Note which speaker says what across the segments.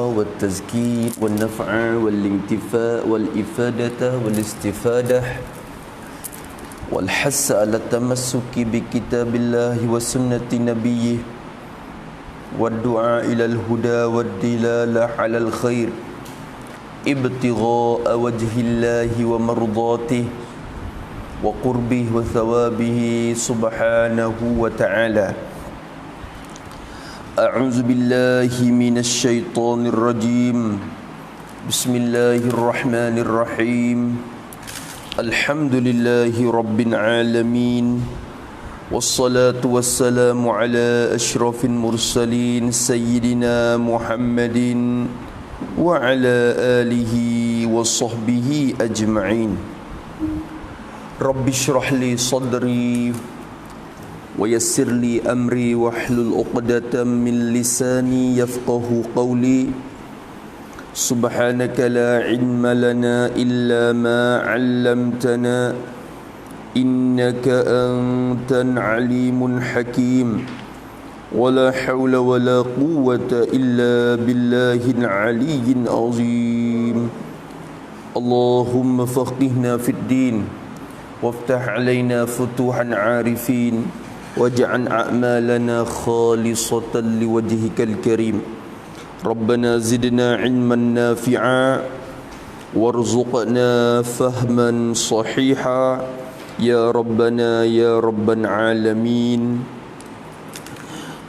Speaker 1: والتزكير والنفع والانتفاء والإفادة والاستفادة والحث على التمسك بكتاب الله وسنة نبيه والدعاء إلى الهدى والدلالة على الخير ابتغاء وجه الله ومرضاته وقربه وثوابه سبحانه وتعالى. أعوذ بالله من الشيطان الرجيم. بسم الله الرحمن الرحيم. الحمد لله رب العالمين، والصلاة والسلام على أشرف المرسلين سيدنا محمد وعلى آله وصحبه أجمعين. رب اشرح لي صدري ويسر لي أمري واحلل عقدة من لساني يفقه قولي. سبحانك لا علم لنا إلا ما علمتنا إنك أنت العليم الحكيم. ولا حول ولا قوة إلا بالله العلي العظيم. اللهم فقهنا في الدين وافتح علينا فتوح عارفين واجعل أعمالنا خالصة لوجهك الكريم. ربنا زدنا علما نافعا وارزقنا فهما صحيحا يا ربنا يا رب العالمين.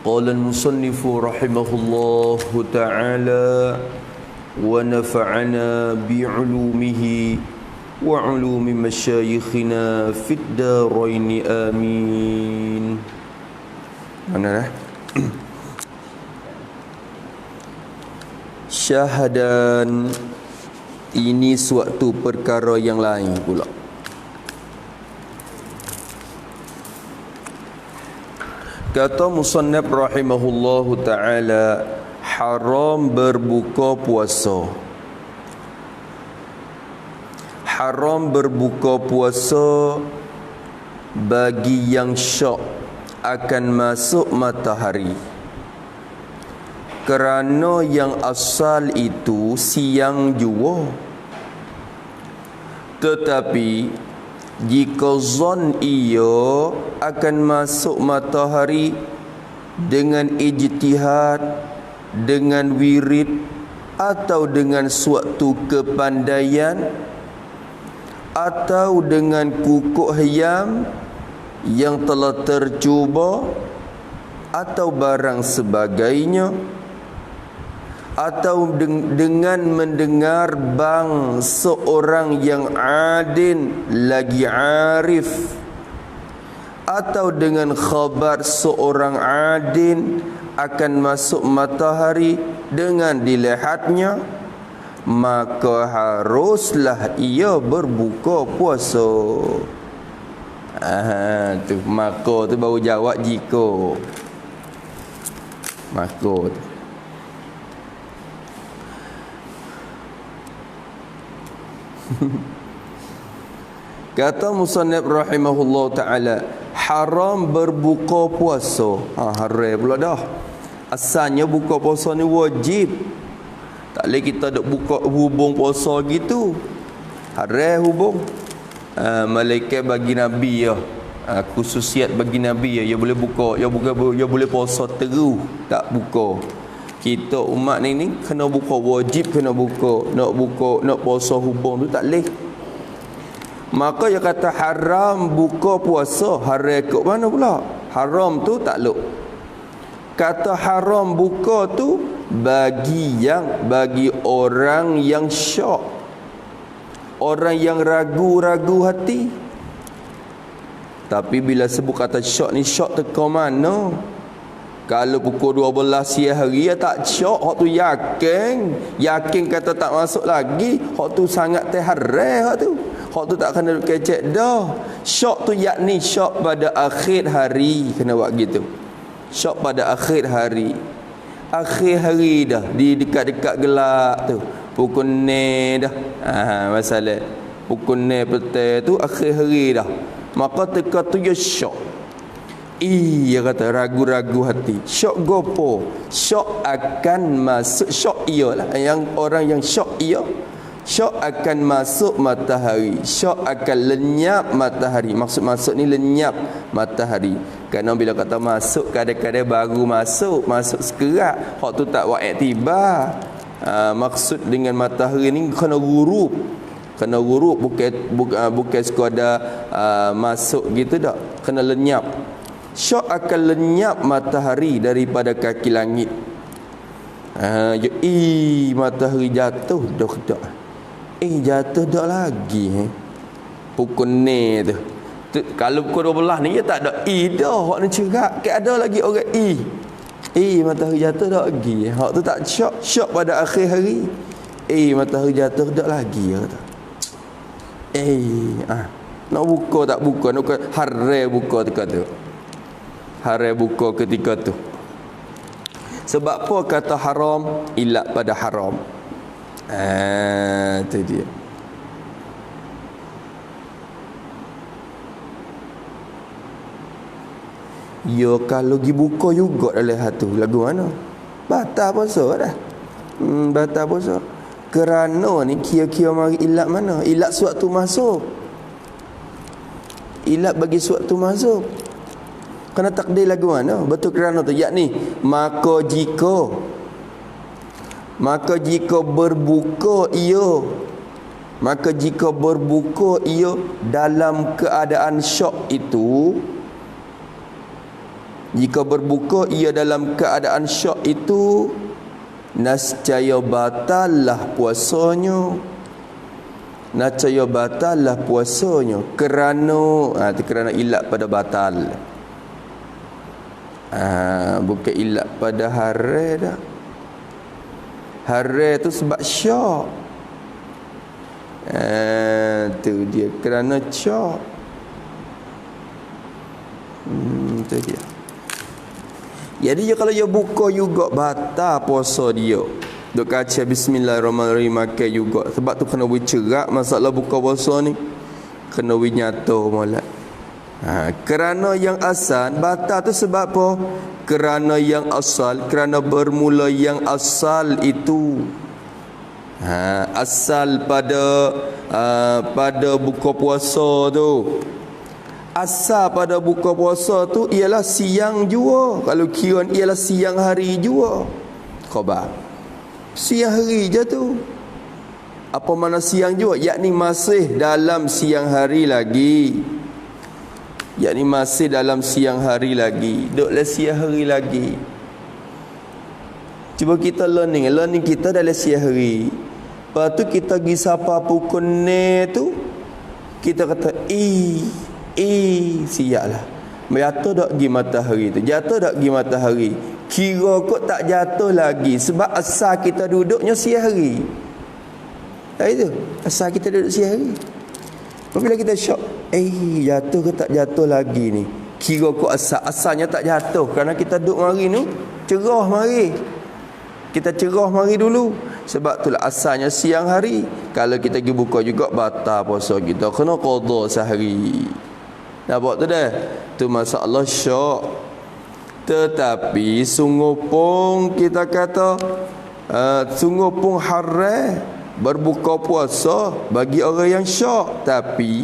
Speaker 1: قال المصنف رحمه الله تعالى ونفعنا بعلومه وعلوم مشايخنا في الدارين آمين. Mana syahadan ini suatu perkara yang lain pula. Kata musannaf rahimahullahu ta'ala, haram berbuka puasa. Haram berbuka puasa bagi yang syak akan masuk matahari, kerana yang asal itu siang jua. Tetapi jika zon ia akan masuk matahari dengan ijtihad, dengan wirid atau dengan suatu kepandaian atau dengan kukuk hayam yang telah tercuba atau barang sebagainya, atau dengan mendengar bang seorang yang adin lagi arif, atau dengan khabar seorang adin akan masuk matahari dengan dilihatnya, maka haruslah ia berbuka puasa. Tu maka tu baru jawab jika. Maka tu. Kata musannaf rahimahullah ta'ala, haram berbuka puasa. Haram pula dah. Asalnya buka puasa ni wajib. Tak boleh kita duk buka hubung puasa gitu. Haram hubung. Malaikat bagi Nabi ya. Khususiat bagi Nabi ya. Dia boleh buka, dia boleh puasa terus tak buka. Kita umat ni kena buka, wajib kena buka. Nak puasa hubung tu tak boleh. Maka dia kata haram buka puasa. Haram kat mana pula? Haram tu tak luk. Kata haram buka tu bagi orang yang syak, orang yang ragu-ragu hati. Tapi bila sebut kata syak ni, syak teka mana? Kalau pukul 12 siang hari ya tak syak, hak tu yakin kata tak masuk lagi, hak tu sangat terharam, hak tu tak kena kecek dah. Syak tu yakni syak pada akhir hari, kena buat gitu. Syak pada akhir hari. Akhir hari dah, di dekat-dekat gelap tu, pukul 6 dah. Masalah pukul 6 petang tu akhir hari dah. Maka teka tu ya syak. Dia kata ragu-ragu hati. Syok gopo? Syok akan masuk. Syok ialah yang orang yang syok ia. Syok akan masuk matahari. Syok akan lenyap matahari. Maksud masuk ni lenyap matahari. Kerana bila kata masuk, kadang-kadang baru masuk. Masuk sekerat. Hak tu tak buat iktibar. Maksud dengan matahari ni kena gurub. Kena gurub, bukan sekadar masuk gitu tak. Kena lenyap. Syok akan lenyap matahari daripada kaki langit. Matahari jatuh dah dak. Jatuh dak lagi. Pukul ni tu. Kalau pukul 12 ni dia tak ada dah. Hak ni cerak. Ada lagi orang matahari jatuh dak lagi. Hak tu tak syok. Syok pada akhir hari. Matahari jatuh dak lagi kata. Nak buka tak buka. Nak harai buka ketika tu. Harai buka ketika tu. Sebab apa kata haram? Ilat pada haram. Itu dia. Ya kalau pergi buka juga dalam hatu. Lagu mana? Batal puasa dah. Batal puasa. Kerana ni kira-kira mari ilat mana? Ilat sewaktu masuk. Ilat bagi sewaktu masuk. Kena takdir lagu mana? Betul kerana tu. Yakni maka jika berbuka ia. Maka jika berbuka ia dalam keadaan syok itu. Jika berbuka ia dalam keadaan syok itu, nascaya batallah puasanya. Nascaya batallah puasanya. Kerana ilat pada batal. Bukan ilat pada harai dah. Harai tu sebab syok. Tu dia. Kerana syok. Tu dia. Jadi kalau dia buka juga batal puasa dia. Duk kaca bismillahirrahmanirrahim makan juga. Sebab tu kena bercerak masalah buka puasa ni. Kena nyata molek. Kerana yang asal batal tu sebab apa? Kerana yang asal, kerana bermula yang asal itu. Asal pada buka puasa tu. Asal pada buka puasa tu ialah siang jua. Kalau kira ialah siang hari jua. Khabar. Siang hari je tu. Apa mana siang jua? Yakni masih dalam siang hari lagi. Yakni masih dalam siang hari lagi. Duduklah siang hari lagi. Cuba kita learning kita dalam siang hari. Lepas tu kita pergi sapa pukul ni tu. Kita kata siaplah. Jatuh tak pergi matahari tu. Jatuh tak pergi matahari. Kira kot tak jatuh lagi. Sebab asal kita duduknya siang hari. Itu asal kita duduk siang hari. Apabila kita syok, jatuh ke tak jatuh lagi ni. Kira kot asalnya tak jatuh. Kerana kita duduk mari ni, cerah mari. Kita cerah mari dulu. Sebab itulah asalnya siang hari. Kalau kita pergi buka juga batal puasa kita. Kena qada sehari. Nampak tu dah. Tu masalah syok. Tetapi sungguh pun kita kata sungguh pun haram berbuka puasa bagi orang yang syok. Tapi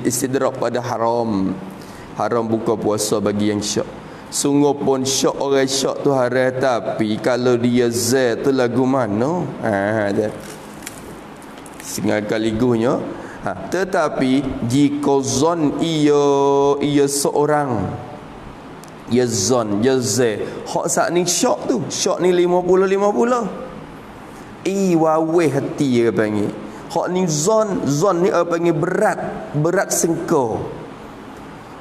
Speaker 1: istidrak pada haram. Haram buka puasa bagi yang syok. Sungguh pun syok orang syok tu haram. Tapi kalau dia tu lagu mana? Singal kaligunya. Tetapi jika zon ia seorang, ia zon, ia hak saat ni syok tu. Syok ni 50-50. Waweh hati dia panggil. Hak ni zon ni apa panggil berat sengko.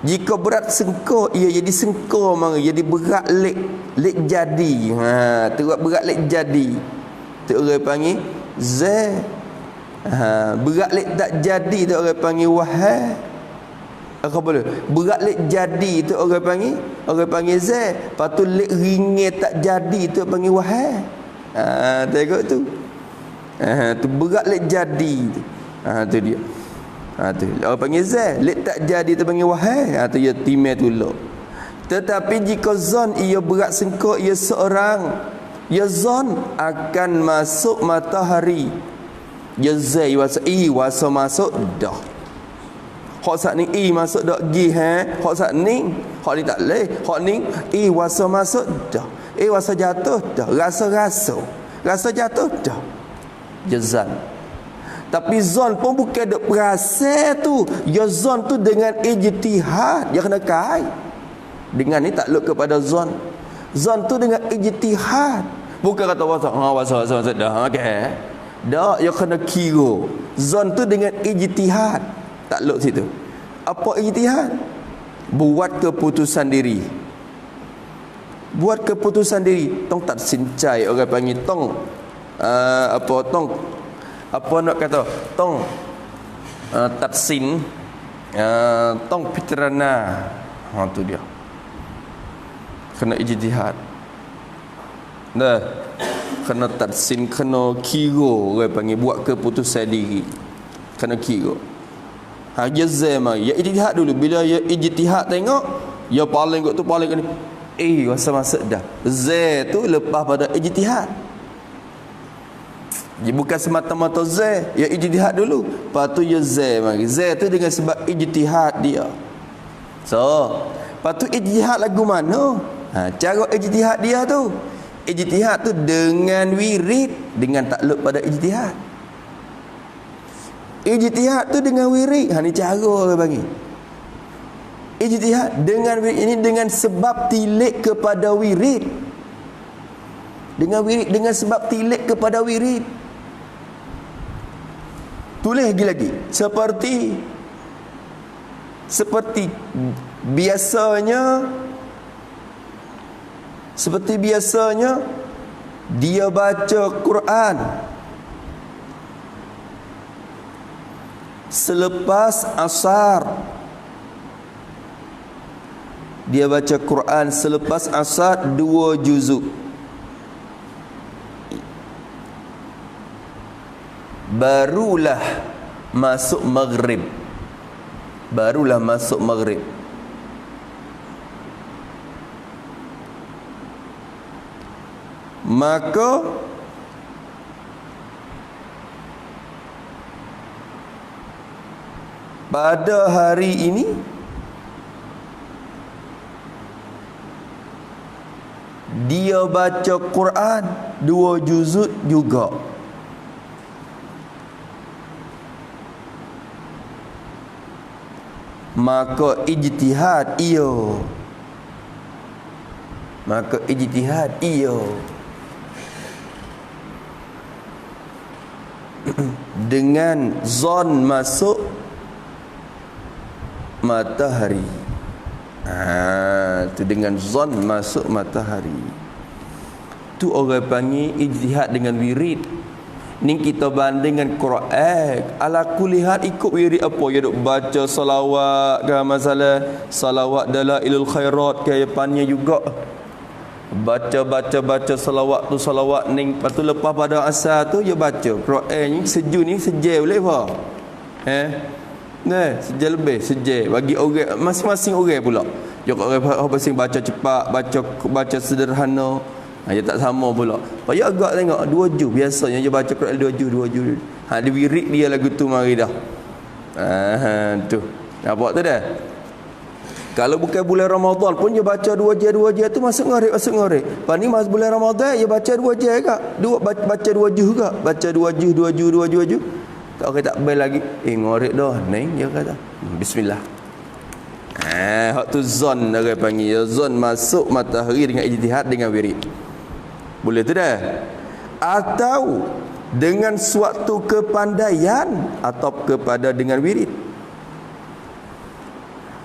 Speaker 1: Jika berat sengko, ia jadi sengko mari, jadi berat lek jadi. Teruk berat lek jadi. Tu orang panggil berat lek tak jadi tu orang panggil wahai. Apa boleh? Berat lek jadi tu orang panggil Lepas tu lek ringgit tak jadi tu panggil wahai. Tengok tu. Tu berat lek jadi tu. Tu dia. Tu orang panggil lek tak jadi tu panggil wahai. Tu dia timai tu lo. Tetapi jika zon ia berat sengkok, ia seorang, ya zon akan masuk matahari. Ya zai wasa i wasa masuk dah. Hak sat ni i masuk dak gi hak sat ni hak ni tak leh, hak ni i wasa masuk dah. Wasa jatuh dah, rasa jatuh dah. Jazan. Tapi zon pun bukan dok perasa tu. Ya zon tu dengan ijtihad, dia kena kai. Dengan ni takluk kepada zon. Zon tu dengan ijtihad. Bukan kata wasa dah okey. Dak, dia kena kira. Zon tu dengan ijtihad. Takluk situ. Apa ijtihad? Buat keputusan diri. Buat keputusan diri. Tong tak sincai orang panggil tong apa nak kata tong tatsin tong pitrana tu dia kena ijtihad dah, kena tatsin, kena kira orang panggil buat keputusan diri, kena kira. Jazam ya ijtihad dulu. Bila ya ijtihad tengok ya paling kot tu paling ni rasa masuk dah. Z tu lepas pada ijtihad. Dia bukan semata-mata Z, ya ijtihad dulu. Lepas tu ya Z mari. Z tu dengan sebab ijtihad dia. So, lepas tu ijtihad lagu mana? Cara ijtihad dia tu. Ijtihad tu dengan wirid, dengan takluk pada ijtihad. Ijtihad tu dengan wirid. Ni cara orang bagi. Ijtihad dengan wirid ini dengan sebab tilik kepada wirid. Dengan wirid, dengan sebab tilik kepada wirid. Tulis lagi seperti biasanya dia baca Quran selepas asar. Dia baca Quran selepas asar 2 juzuk. Barulah masuk maghrib. Maka pada hari ini dia baca Quran 2 juzuk juga. Maka ijtihad iyo. Dengan zon masuk matahari. Tu dengan zon masuk matahari. Tu orang panggil ijtihad dengan wirid. Ni kita banding dengan Quran. Ala kulihat ikut wirid apa? Ya duk baca salawat ke masalah salawat dalailul khairat ke depannya juga. Baca salawat tu salawat ning. Lepas tu lepas pada asar tu ya baca Quran ni seju ni sejai boleh apa? Sejai lebih, sejai bagi orang masing-masing orang pula. Ya orang pasing baca cepat, baca sederhana. Dia tak sama pula. Payah agak tengok 2 juz biasanya dia baca Quran 2 juz. Dia wirid dia lagu tu mari dah. Tu. Nampak tu dah. Kalau bukan bulan Ramadan pun dia baca 2 juz tu masuk ngorek. Lepas ni masuk bulan Ramadan dia baca 2 juz juga. Baca 2 juz juga. Baca 2 juz. Tak orang tak bel lagi. Ngorek dah. Neng dia kata. Bismillah. Hak tu zon orang panggil. Zon masuk matahari dengan ijtihad dengan wirid. Boleh tu dah. Atau dengan suatu kepandaian atau kepada dengan wirid.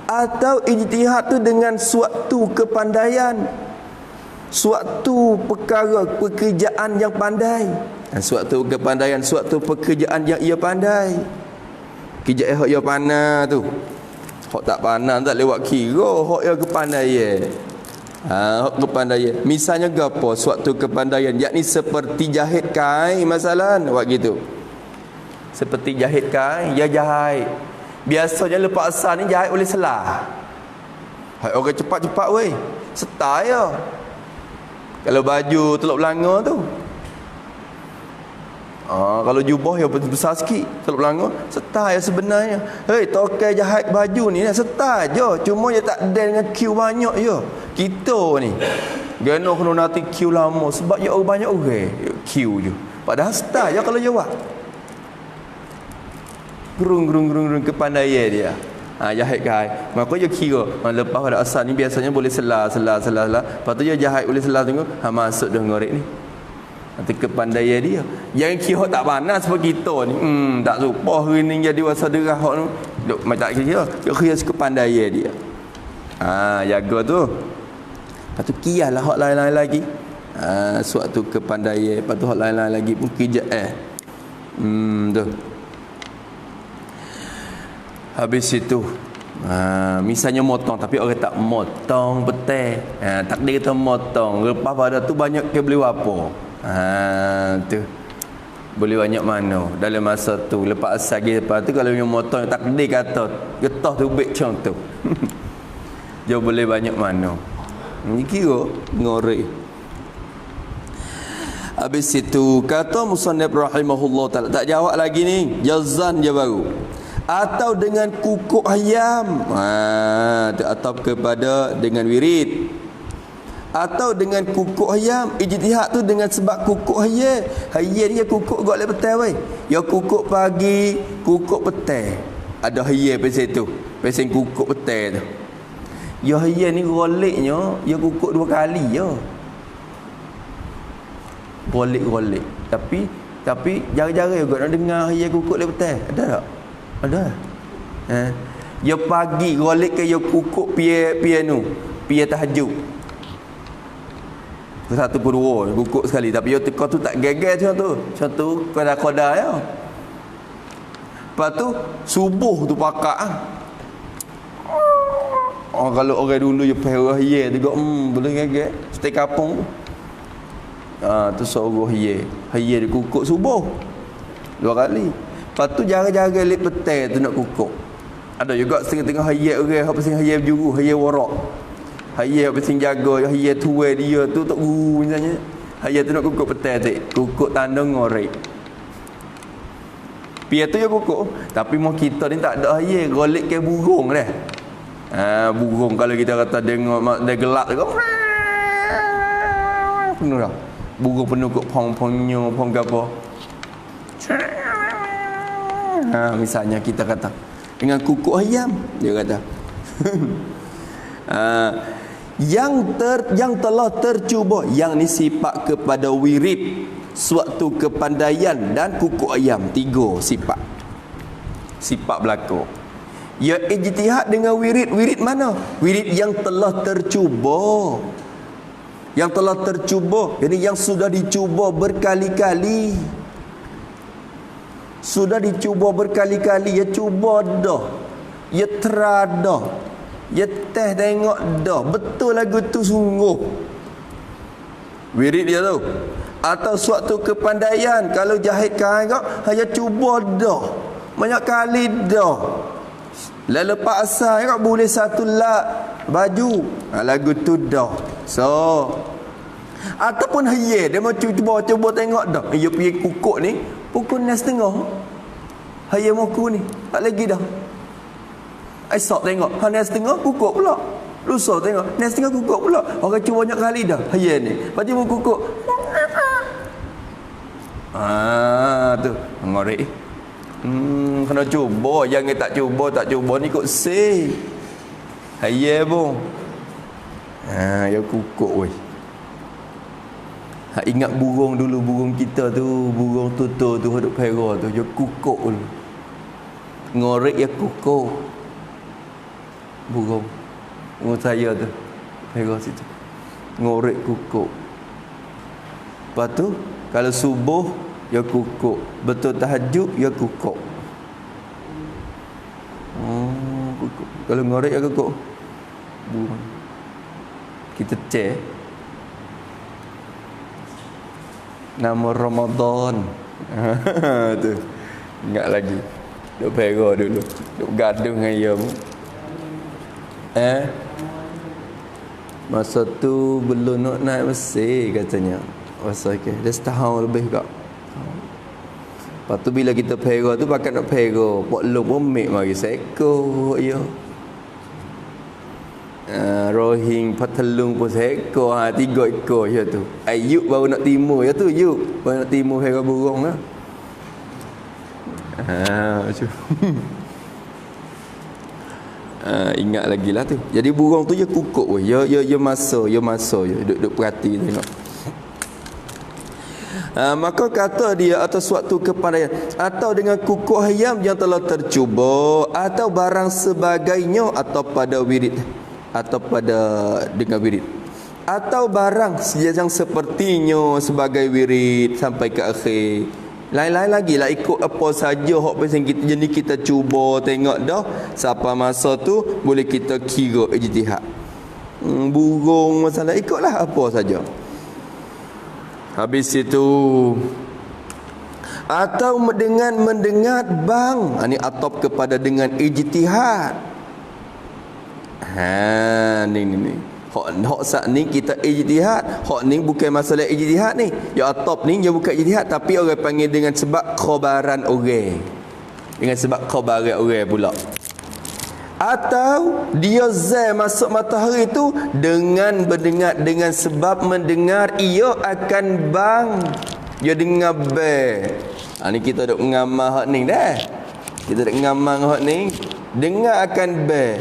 Speaker 1: Atau ijtihad tu dengan suatu kepandaian, suatu pekerjaan yang pandai. Suatu kepandaian, suatu pekerjaan yang ia pandai. Kerjaan yang ia pandai tu. Hak tak pandai tak lewat kira hak yang kepandaian. Kepandaian misalnya gapo suatu kepandaian yakni seperti jahit kain masalan buat gitu. Seperti jahit kain, ya jahit. Biasanya lepas asar ni jahit oleh selah. Hai orang cepat-cepat weh. Setar ya. Kalau baju teluk belanga tu. Kalau jubah yang besar sikit teluk belanga, setar ya sebenarnya. Hei, tokai jahit baju ni setar je. Cuma dia tak ada dengan queue banyak je. Kita ni gano kena nanti queue lama sebab ya orang banyak orang queue je. Padahal setar je kalau jawab. Gerung kepandaian dia. Jahit kai. Maka dia kira lepas pada asal ni biasanya boleh selah. Lepas tu dia jahit boleh selah tengok masuk dah ngorek ni. Nanti kepandaian dia. Yang kira tak panas seperti kita ni. Tak suka hari ni jadi wasa derah tu. Duk macam tak kira. Dia kira kepandaian dia. Jaga tu. Lepas tu kiaslah hak lain-lain lagi. Suatu kepandaian. Lepas tu hak lain-lain lagi pun kijak tu. Habis itu misalnya motong tapi orang tak motong betul. Takdir kata motong. Lepas pada tu banyak ke beli apa? Tu. Boleh banyak mana dalam masa tu. Lepas asal lepas tu kalau yang motong takdir kata getah tu baik macam tu. Dia boleh banyak mana. Ni kira ngorek. Habis itu kata musannif rahimahullah taala, tak jawab lagi ni, jazan je baru. Atau dengan kukuk ayam, atau kepada dengan wirid, atau dengan kukuk ayam. Ijtihad tu dengan sebab kukuk ayam. Ayam dia kukuk gak lep petang weh. Ya kukuk pagi, kukuk petang. Ada ayam pasal tu, pasal kukuk petang tu. Ya ayam ni goliknya ya kukuk 2 kali je. Golik. Tapi jarang-jarang juga nak dengar ayam kukuk lep petang. Ada tak? Ada. Ya pagi golik ke ya kukuk pianu. Pia tahajud. Satu pun dua kukuk sekali. Tapi ya teka tu tak geger macam tu. Macam tu koda-koda ya. Lepas tu subuh tu pakak. Kalau orang dulu je perah ye tu boleh geger. Setiap kampung tu. Tu seorang ye. Ye dia kukuk subuh 2 kali. Lepas tu jarang-jarang lip petang tu nak kukuk. Ada juga setengah-tengah hayat orang apa sing hayat berjuru, hayat warak. Hayat apa sing jaga, hayat tuai dia tu tak guru misalnya. Hayat tu nak kukuk petang tu. Kukuk tanda ngorek. Pia tu ya kukuk, tapi mau kita ni tak ada hayat, golik ke burung dah. Burung kalau kita kata dengar dia gelak tu. Penuh dah. Burung penuh kok pong-pongnya, pong gapo. Misalnya kita kata dengan kukuk ayam dia kata yang telah tercuba, yang ni sifat kepada wirid, suatu kepandaian dan kukuk ayam. 3 sifat berlaku. Ya ijtihad dengan wirid. Wirid mana? Wirid yang telah tercuba. Yang telah tercuba, jadi yang sudah dicuba berkali-kali. Sudah dicuba berkali-kali, ya cuba dah, ya terada, ya teh tengok dah, betul lagu tu sungguh. Wirid dia tu. Atau suatu kepandaian, kalau jahit kain kau, hanya cuba dah, banyak kali dah. Lepas asal kau boleh satu lap baju, lagu tu dah. So ataupun hayat dia mau cuba tengok dah. Dia pergi kukuk ni pukul 9:30. Hayat moku ni tak lagi dah. Esok tengok 9:30 kukuk pula. Lusa tengok 9:30 kukuk pula. Orang cuba banyak kali dah hayat ni. Lepas tu kukuk. Tu ngorek. Kena cuba. Jangan tak cuba ni kok say. Hayat pun. Ya kukuk weh. Ingat burung dulu, burung kita tu, burung tutul tu hidup pera tu, dia kukuk dulu. Ngorek ya kukuk. Burung saya tu pera situ. Ngorek kukuk. Lepas tu kalau subuh ya kukuk, betul tahajud ya kukuk. Kukuk. Kalau ngorek ya kukuk. Burung. Kita cek nama Ramadan. Tu. Ingat lagi. Duk pera dulu. Duk gaduh dengan dia. Masa tu belum nak naik mesin katanya. Masa dah setahun lebih kak. Lepas tu bila kita pera tu pakat nak pera, pok long pun mek mari seko ya. Rohing patelung pun seko, 3 ekor je tu. Ayub baru nak timur ya tu, Ayub baru nak timur pera burung lah. Macam ingat lagi lah tu. Jadi burung tu je kukuk weh. Ya masa je duduk perhati tengok. Maka kata dia atas suatu kepadanya, atau dengan kukuk ayam yang telah tercuba, atau barang sebagainya, atau pada wirid, atau pada dengan wirid, atau barang yang sepertinya sebagai wirid sampai ke akhir. Lain-lain lagi lah, ikut apa saja hak pasal kita jenis kita cuba tengok dah sampai masa tu boleh kita kira ijtihad. Burung masalah ikutlah apa saja. Habis itu atau dengan mendengar bang, ini atop kepada dengan ijtihad. Ni hak sat ni kita ijtihad, hak ni bukan masalah ijtihad ni. Ya atop ni dia bukan ijtihad, tapi orang panggil dengan sebab khabaran orang. Dengan sebab khabaran orang pula. Atau dia zai masuk matahari tu dengan mendengar, dengan sebab mendengar ia akan bang. Dia dengar bang. Ni kita duk ngamal hak ni dah. Kita duk ngamal hak ni, dengar akan bang.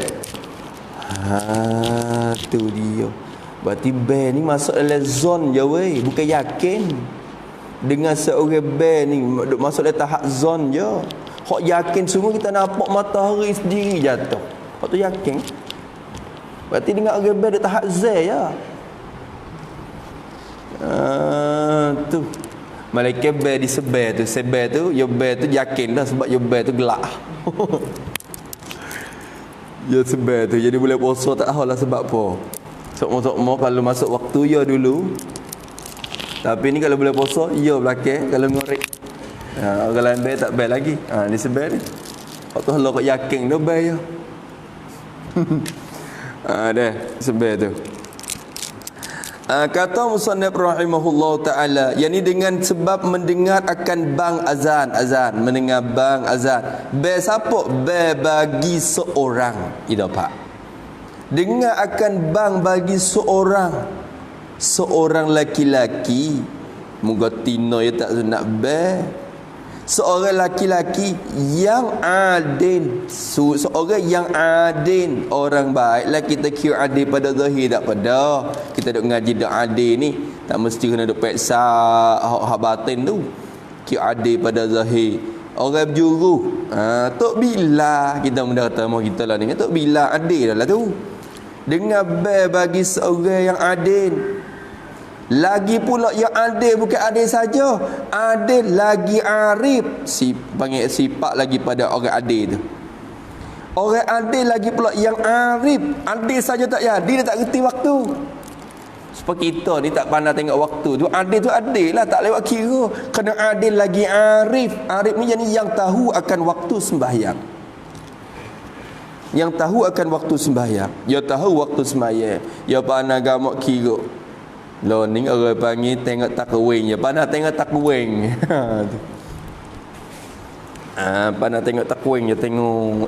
Speaker 1: Tu dia. Berarti bang ni masuk dalam zon je weh, bukan yakin. Dengan seorang bang ni duk masuk dalam tahap zon je. Hak yakin sungguh kita nampak matahari sendiri jatuh. Hak tu yakin. Berarti dengan orang bang duk tahap Z ya. Tu. Malaikat bang disebar tu, sebar tu, ya bang tu yakin dah sebab ya bang tu gelak. Ya sebab tu jadi boleh puasa tak tahulah sebab apa. Sok-sok kalau masuk waktu ya dulu. Tapi ni kalau boleh puasa ya belakang, kalau ngorek. Orang lain bayar tak bayar lagi. Ni sebab ni. Waktu Allah kau yakin dah bayar. Dah sebab tu. Kata musannif rahimahullah taala, yakni dengan sebab mendengar akan bang azan, mendengar bang azan. Bang siapa? Bang bagi seorang. Itu pak. Dengar akan bang bagi seorang laki-laki. Moga tino ya tak nak bang. Seorang laki-laki yang adil, seorang yang adil, orang baiklah kita kira adil pada zahir tak pada. Kita duk ngaji dak adil ni, tak mesti kena duk periksa hak batin tu. Kira adil pada zahir. Orang berjuru, tok bila kita mudah kata mau kita lah ni, tok bila adil lah tu. Dengar bagi seorang yang adil. Lagi pula yang adil bukan adil saja, adil lagi arif, panggil sifat lagi pada orang adil tu. Orang adil lagi pula yang arif. Adil saja tak ya, dia tak reti waktu. Seperti kita ni tak pandai tengok waktu tu. Adil tu adil lah, tak lewat kira. Kena adil lagi arif. Arif ni jadi yang tahu akan waktu sembahyang. Yang tahu akan waktu sembahyang. Dia tahu waktu sembahyang. Dia pandai gamak kira. Lo ni orang panggil tengok takwing je. Pandai tengok takwing. Pandai tengok takwing je. Tengok.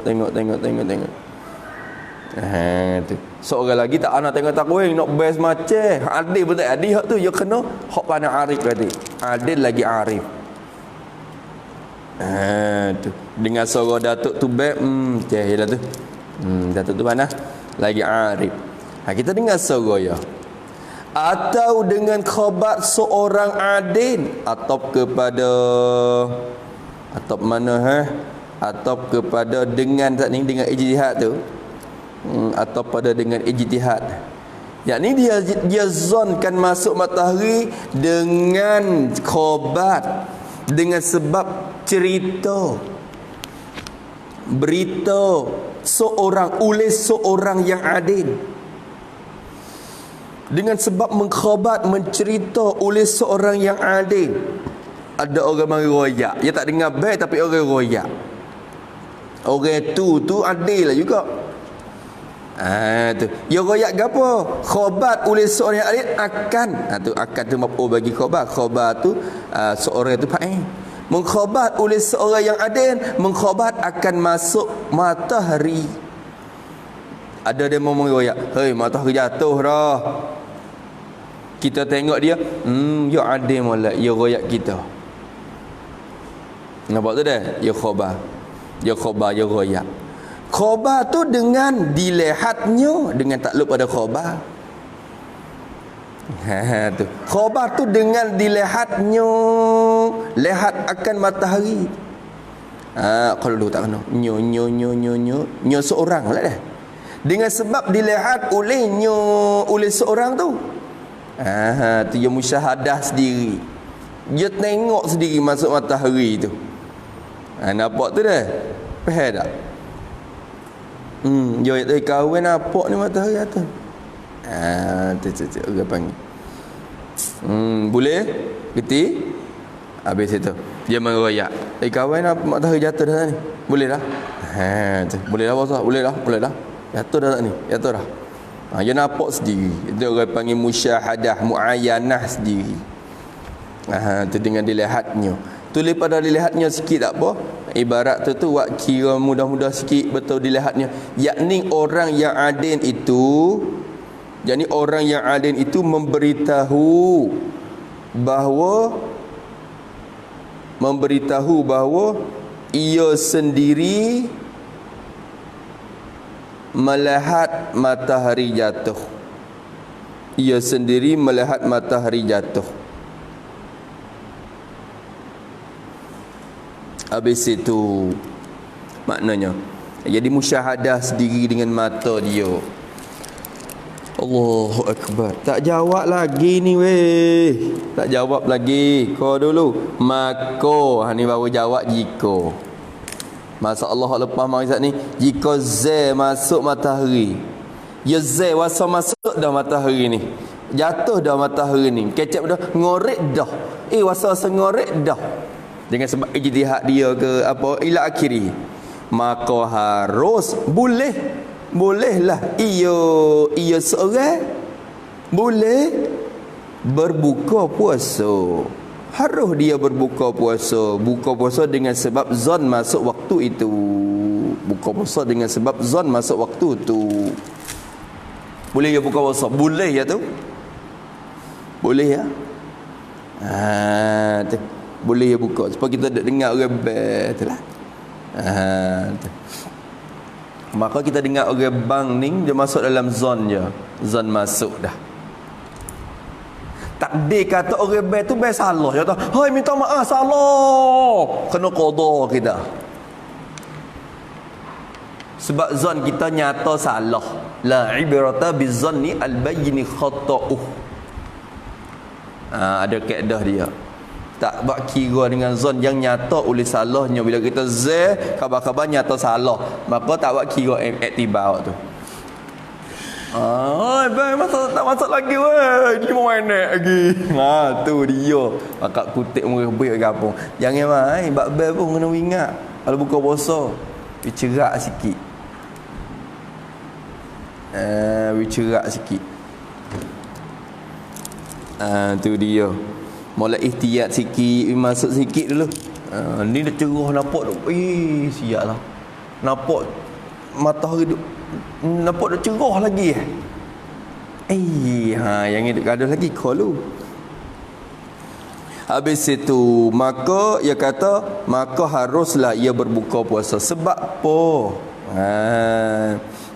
Speaker 1: Tu. Seorang lagi tak nak tengok takwing, nak best macam. Adil betul adil hak tu dia kena hak pandai arif berarti. Adil lagi arif. Tu. Dengan suara datuk tu baik, lah tu. Datuk tu mana? Lagi arif. Kita dengar suara ya. Atau dengan khabar seorang adil, atau kepada atau mana atau kepada dengan tak ni dengan ijtihad tu, atau pada dengan ijtihad, yakni dia zonkan masuk matahari dengan khabar, dengan sebab cerita berita seorang oleh seorang yang adil, dengan sebab mengkhabar, mencerita oleh seorang yang adil. Ada orang mari royak, dia tak dengar baik tapi orang royak. Orang tu adil lah juga. Tu. Ya royak gapo? Khobar oleh seorang ahli akan. Tu akan tu maf'ul bagi khobar. Khobar tu seorang tu fa'il. Mengkhabar oleh seorang yang adil, mengkhabar akan masuk matahari. Ada dia mau royak, hei matahari jatuh dah. Kita tengok dia, ya adil molek, ya royak kita. Nampak tu dah? Ya khabar. Ya khabar, ya royak. Khabar tu dengan dilihatnya, dengan takluk pada khabar. Tu. Khabar tu dengan dilihatnya, lihat akan matahari. Kalau dulu tak kena. Nyo seorang lah dah. Dengan sebab dilihat oleh seorang tu. Tu dia musyahadah sendiri. Dia tengok sendiri masuk matahari tu. Nampak tu dah. Faham tak? Dia tak kahwin nampak ni matahari atas. Tu orang panggil. Boleh? Geti? Habis itu dia meroyak. Kawan apa matahari jatuh dah ni. Boleh dah? Tu. Boleh dah puasa? Boleh dah. Jatuh dah tak ni? Jatuh dah. Dia nampak sendiri. Itu orang panggil musyahadah, muayyanah sendiri. Tu dengan dilihatnya. Tulis pada dilihatnya sikit tak apa. Ibarat tu wak kira mudah-mudah sikit betul dilihatnya. Yakni orang yang adil itu, yakni orang yang adil itu memberitahu bahawa ia sendiri melihat matahari jatuh. Ia sendiri melihat matahari jatuh. Habis itu maknanya jadi musyahadah sendiri dengan mata dia. Allahu Akbar. Tak jawab lagi ni weh. Tak jawab lagi. Kau dulu. Mako. Ni baru jawab jika. Masa Allah lepas maksud ni. Jika Z masuk matahari. Ya Z wasa masuk dah matahari ni. Jatuh dah matahari ni. Kecap dah. Ngorek dah. Wasa ngorek dah. Dengan sebab ijtihad dia ke apa. Ila akhiri. Maka harus. Bolehlah ia seorang boleh berbuka puasa. Harus dia berbuka puasa. Buka puasa dengan sebab zon masuk waktu itu. Buka puasa dengan sebab zon masuk waktu itu. Boleh ya buka puasa? Boleh ya tu? Boleh ya? Tu. Boleh ya buka. Supaya kita dengar orang betul lah. Tu. Maka kita dengar orang bang ni dia masuk dalam zon je. Zon masuk dah. Takdir kata orang bang tu bang salah. Dia kata, "Hai minta maaf salah." Kena qada kita. Sebab zon kita nyata salah. La ibrata bizanni al-bayyin khata'uh. Ada kaedah dia. Tak buat kira dengan zon yang nyata oleh salahnya. Bila kita khabar-khabar nyata salah, maka tak buat kira iktibar tu. Tak masuk lagi weh. Dia mau main lagi. Tu dia. Maka kutip merebih ke apa. Jangan main bab pun kena ingat. Kalau buka puasa, cerak sikit. Cerak sikit. Tu dia. Mula ihtiyat sikit, masuk sikit dulu. Ni dah cerah nampak tu. Siap lah. Nampak matahari tu. Nampak dah cerah lagi. Yang itu gaduh lagi kalau. Habis itu, maka ia kata, maka haruslah ia berbuka puasa. Sebab apa?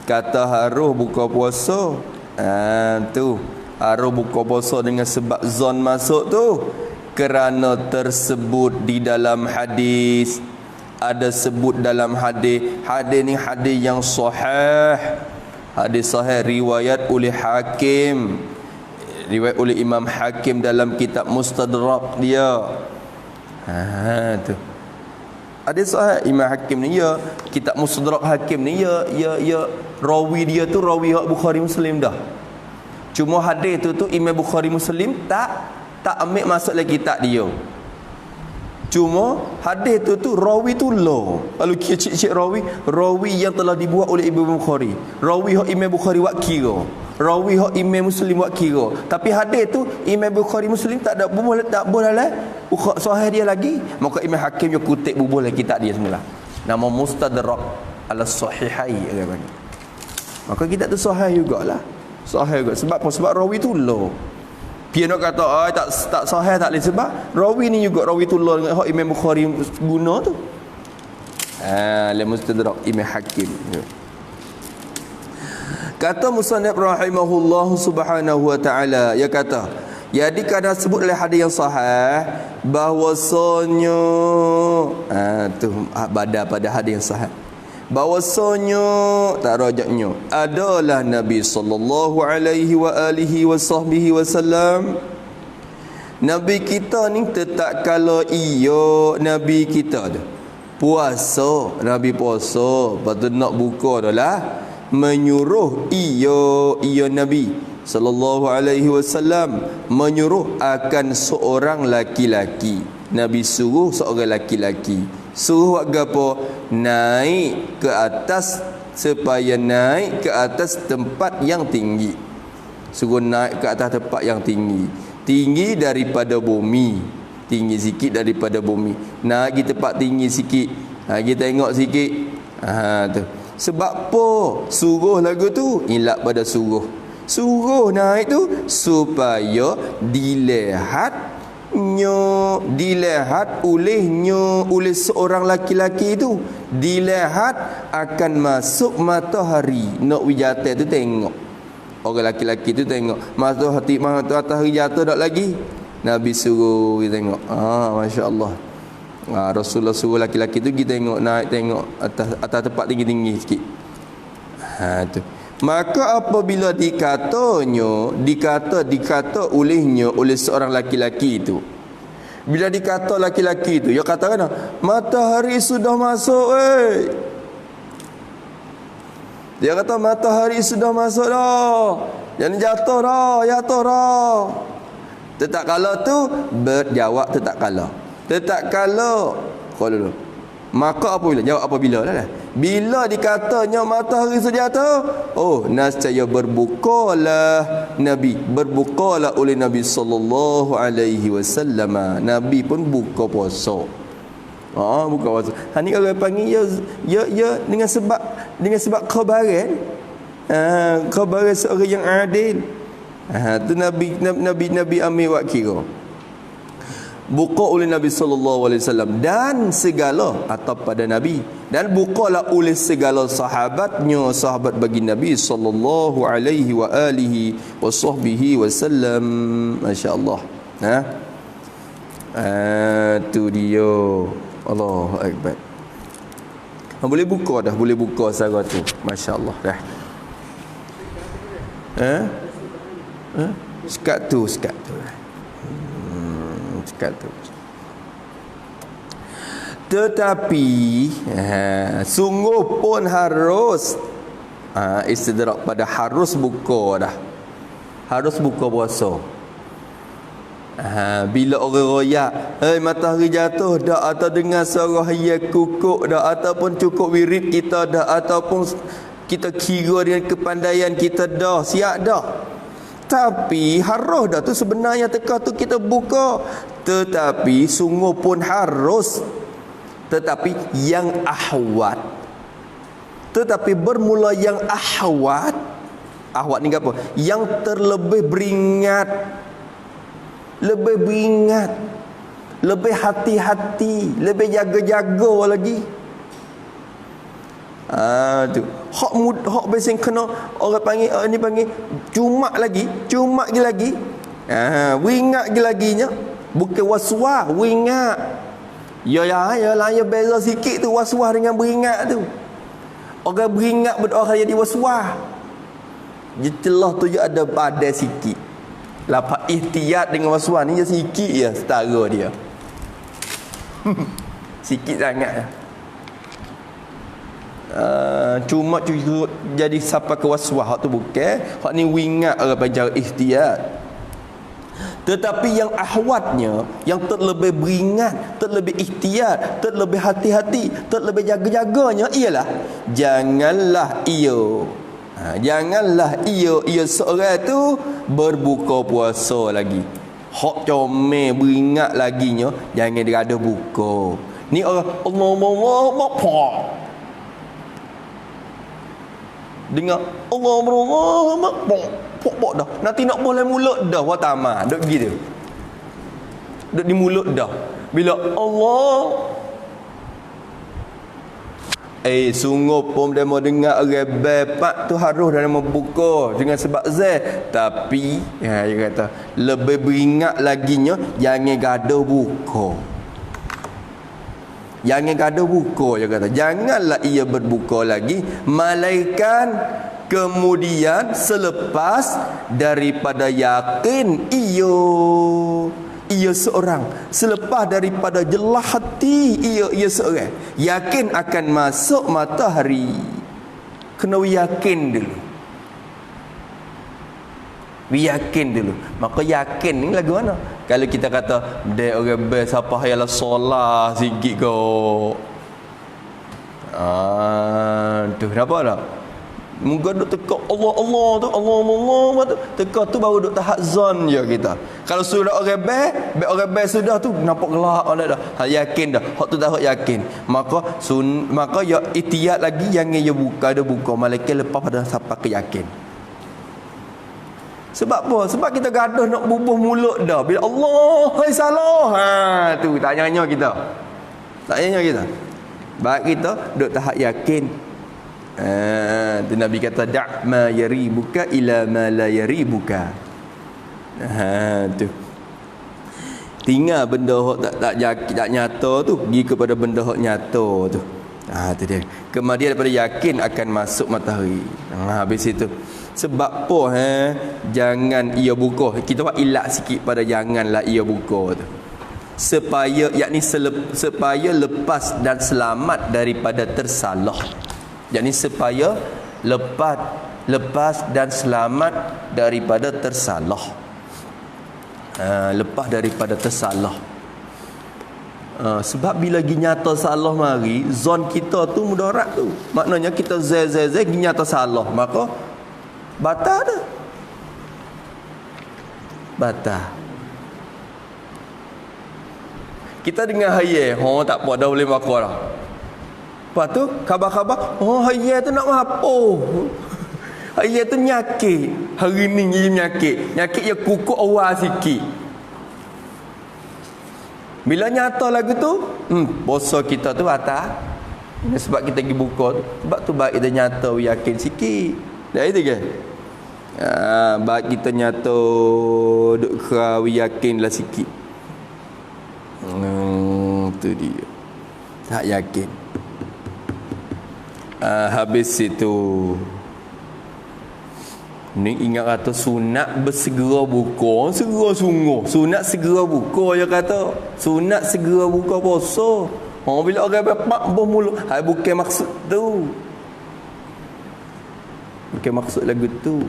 Speaker 1: Kata harus buka puasa. Tu. Harus buka puasa dengan sebab zon masuk tu. Kerana tersebut di dalam hadis. Ada sebut dalam hadis. Hadis ni hadis yang sahih. Hadis sahih riwayat oleh Hakim. Riwayat oleh Imam Hakim dalam kitab Mustadrak dia. Tu. Hadis sahih Imam Hakim ni ya. Kitab Mustadrak Hakim ni ya rawi dia tu rawi Bukhari Muslim dah. Cuma hadis tu Imam Bukhari Muslim tak ambil masuk lagi kitab dia. Cuma hadis tu rawi tu low. Kalau cik-cik rawi yang telah dibuat oleh Imam Bukhari. Rawi hak Imam Bukhari buat kira. Rawi hak Imam Muslim buat kira. Tapi hadis tu Imam Bukhari Muslim tak ada boleh lah sahih dia lagi. Maka Imam Hakim dia kutip bubuh lagi kitab dia semula. Nama Mustadrak ala Sahihai dia panggil. Maka kita tu sahih jugalah. Sahih juga. Sebab apa? Sebab rawi tu low. Dia nak kata tak sahih tak boleh sebab rawi ni juga rawi tu dengan hak Imam Bukhari guna tu. La Mustadrak Imam Hakim. Kata musannif rahimahullah subhanahu wa ta'ala, dia kata, jadi kadang sebut oleh hadis yang sahih bahwasanya tu badal pada hadis yang sahih bahwasanya tak rajaknya adalah Nabi sallallahu alaihi wa alihi wasallam. Nabi kita ni tetap kala Nabi kita tu puasa, Nabi puasa, patut nak buka adalah menyuruh Nabi sallallahu alaihi wasallam menyuruh akan seorang laki-laki. Nabi suruh seorang laki-laki. Suruh buat apa? Naik ke atas, supaya naik ke atas tempat yang tinggi. Suruh naik ke atas tempat yang tinggi. Tinggi daripada bumi. Tinggi sikit daripada bumi. Naik ke tempat tinggi sikit. Kita tengok sikit. Tu. Sebab apa? Suruh lagu tu ilak pada suruh. Suruh naik tu supaya dilihat oleh seorang laki-laki itu, dilihat akan masuk matahari. Nak wijata tu tengok, orang laki-laki tu tengok matahari jatuh tak lagi. Nabi suruh kita tengok. Masya-Allah. Rasulullah suruh laki-laki tu kita tengok, naik tengok atas tempat tinggi-tinggi sikit. Tu. Maka apabila dikata oleh seorang laki-laki itu, bila dikata laki-laki itu, dia kata matahari sudah masuk. Dia kata matahari sudah masuk dah, jangan jatuh dah. Tetap kala tu berjawab tetap kala dulu. Maka apabila jawab apabila lah. Bila dikatanya matahari sudah jatuh, nescaya berbukalah oleh Nabi sallallahu alaihi wasallam. Nabi pun buka puasa. Buka puasa. Ni orang panggil ya dengan sebab khabaran. Khabaran seorang yang adil. Tu Nabi ambil buat kira. Buka oleh Nabi sallallahu alaihi wasallam dan segala atap pada Nabi, dan bukalah oleh segala sahabatnya, sahabat bagi Nabi sallallahu alaihi wa alihi wasallam. Masya-Allah. Tu dia. Allahu akbar. Boleh buka sarah tu. Masya-Allah dah. Sekat tu. Tetapi sungguh pun harus istidrak pada harus buka dah. Harus buka puasa. Bila orang royak, matahari jatuh dah, atau dengar suara hayya kukuk dah, ataupun cukup wirid kita dah, ataupun kita kira dengan kepandaian kita dah, siap dah. Tapi harus dah tu sebenarnya teka tu kita buka. Tetapi sungguh pun harus. Tetapi yang ahwat. Tetapi bermula yang ahwat. Ahwat ni apa? Yang terlebih beringat. Lebih hati-hati, lebih jaga-jaga lagi. Tu. Hak besen kena orang panggil ni panggil cumak lagi. Wingat laginya. Bukan waswas, wingat. Ya beza sikit tu waswas dengan beringat tu. Orang beringat berdoa jadi waswas. Jelah tu je ada badai sikit. Lapak ihtiyat dengan waswas ni je sikit je setara dia. Sikit sangat ya. Cuma jadi sampai ke waswas, hak tu bukan. Hak ni wingat orang panggil ihtiyat. Tetapi yang ahwatnya, yang terlebih beringat, terlebih ikhtiar, terlebih hati-hati, terlebih jaga-jaganya ialah janganlah ia seorang tu berbuka puasa lagi. Hak comel beringat laginya, jangan dia ada buka. Ni orang Allah dengar Allah pok dah. Nanti nak boleh mulut dah watama. Duk gitu. Duk di mulut dah. Bila Allah sungguh pun dia mau dengar orang bepak tu harus dia mau buka dengan sebab zat. Tapi dia kata lebih beringat laginya jangan gaduh buka. Jangan gaduh buka, dia kata. Janganlah ia berbuka lagi malaikan kemudian selepas daripada yakin ia seorang, selepas daripada jelas hati ia seorang yakin akan masuk matahari. Kena yakin dulu. Yakin dulu. Maka yakin ni lagu mana? Kalau kita kata dia orang best siapa hayalah solat sikit kau. Tu kenapa dah? Muka duk teka Allah tu teka tu baru duk tahap zon je kita. Kalau sudah orang best sudah tu nampak gelak dah. Yakin dah. Hak tu dah yakin. Maka ya ihtiyat lagi jangan ya buka malaikat lepas pada sampai ke yakin. Sebab apa? Sebab kita gaduh nak bubuh mulut dah. Bila Allah hai salah. Tu tak nyanyi kita. Baik kita duk tahap yakin. Tu Nabi kata da' ma yaribuka ila ma la yaribuka. Tu. Tinggal benda hak tak nyata tu pergi kepada benda hak nyata tu. Tu dia. Kemudian daripada yakin akan masuk matahari. Habis itu. Sebab apa jangan ia buka. Kita buat ilak sikit pada janganlah ia buka tu. Supaya lepas dan selamat daripada tersalah. Yakni supaya lepas dan selamat daripada tersalah. Lepas daripada tersalah. Sebab bila ginyata salah mari, zon kita tu mudarat tu. Maknanya kita zai ginyata salah, maka batal dah. Batal. Kita dengar hayat, tak apa dah boleh makan dah. Lepas tu khabar-khabar, hayat tu nak apa? Hayat tu nyakit. Hari ni dia nyakit. Nyakit dia kukuk awal sikit. Bila nyata lagu tu, puasa kita tu batal. Sebab kita pergi buka tu. Sebab tu baik kita nyata yakin sikit. Dah itu ke? Baik kita nyata duk kerawi yakinlah sikit. Tu dia. Tak yakin. Habis itu ni ingat kata sunat bersegera buka, segera sungguh. Sunat segera buka dia kata. Sunat segera buka puasa. Bila orang bapak bermulut, bukan maksud tu. Bukan maksud lagu tu.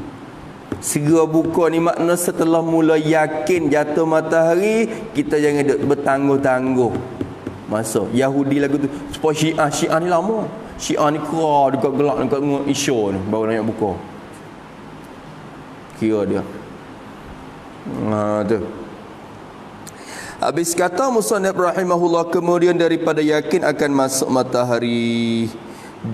Speaker 1: Segera buka ni makna setelah mula yakin jatuh matahari, kita jangan duk bertangguh-tangguh. Masa Yahudi lagu tu. Supaya Syiah ni lama. Syiah ni kera dekat gelak dekat Isya ni baru nak buka. Kira dia. Tu. Habis kata musannif rahimahullah, kemudian daripada yakin akan masuk matahari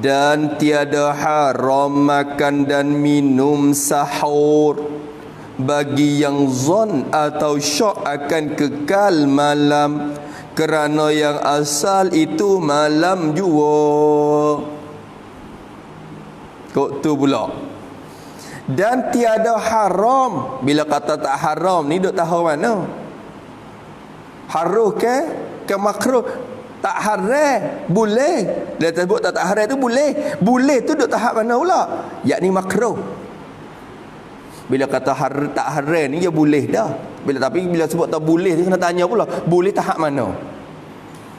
Speaker 1: dan tiada haram makan dan minum sahur bagi yang zon atau syak akan kekal malam, kerana yang asal itu malam jua. Kok tu pula. Dan tiada haram. Bila kata tak haram ni duk tahu mana? Haruh ke makruh? Tak haram boleh. Dia sebut tak haram tu boleh. Boleh tu duk tahap mana pula? Yakni makruh. Bila kata tak haram ni dia boleh dah. Tapi bila sebut tak boleh dia kena tanya pula, boleh tahap mana?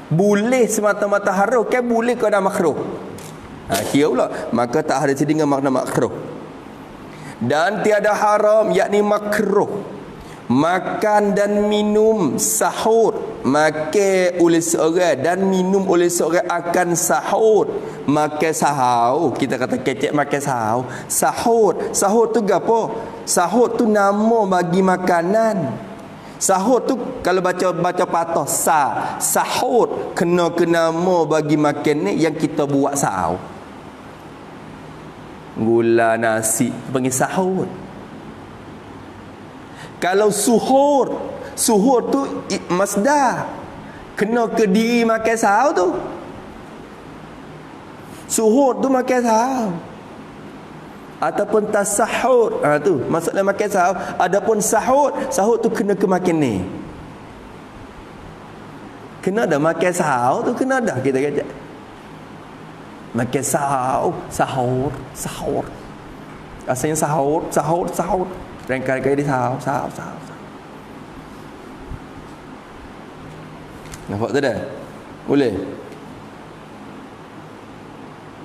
Speaker 1: Boleh semata-mata haram ke boleh ke ada makruh? Kira pula. Maka tak haram dengan makna makruh. Dan tiada haram yakni makruh Makan dan minum sahur, makan oleh seorang dan minum oleh seorang akan sahur. Makan sahur, kita kata kecek makan sahur. Sahur tu gapo? Sahur tu nama bagi makanan. Sahur tu kalau baca patah sahur kena nama bagi makan ni yang kita buat sahur. Gula nasi panggil sahur. Kalau suhur tu masdar, kena ke diri makan sahur tu. Suhur tu makan sahur. Ataupun tasahur, tu maksudnya makan sahur. Adapun sahur tu kena ke makan ni. Kena dah makan sahur tu, kena dah kita kata. Makan sahur. Asalnya sahur. Dan kali-kali dia sahur. Nampak tak dah? Boleh?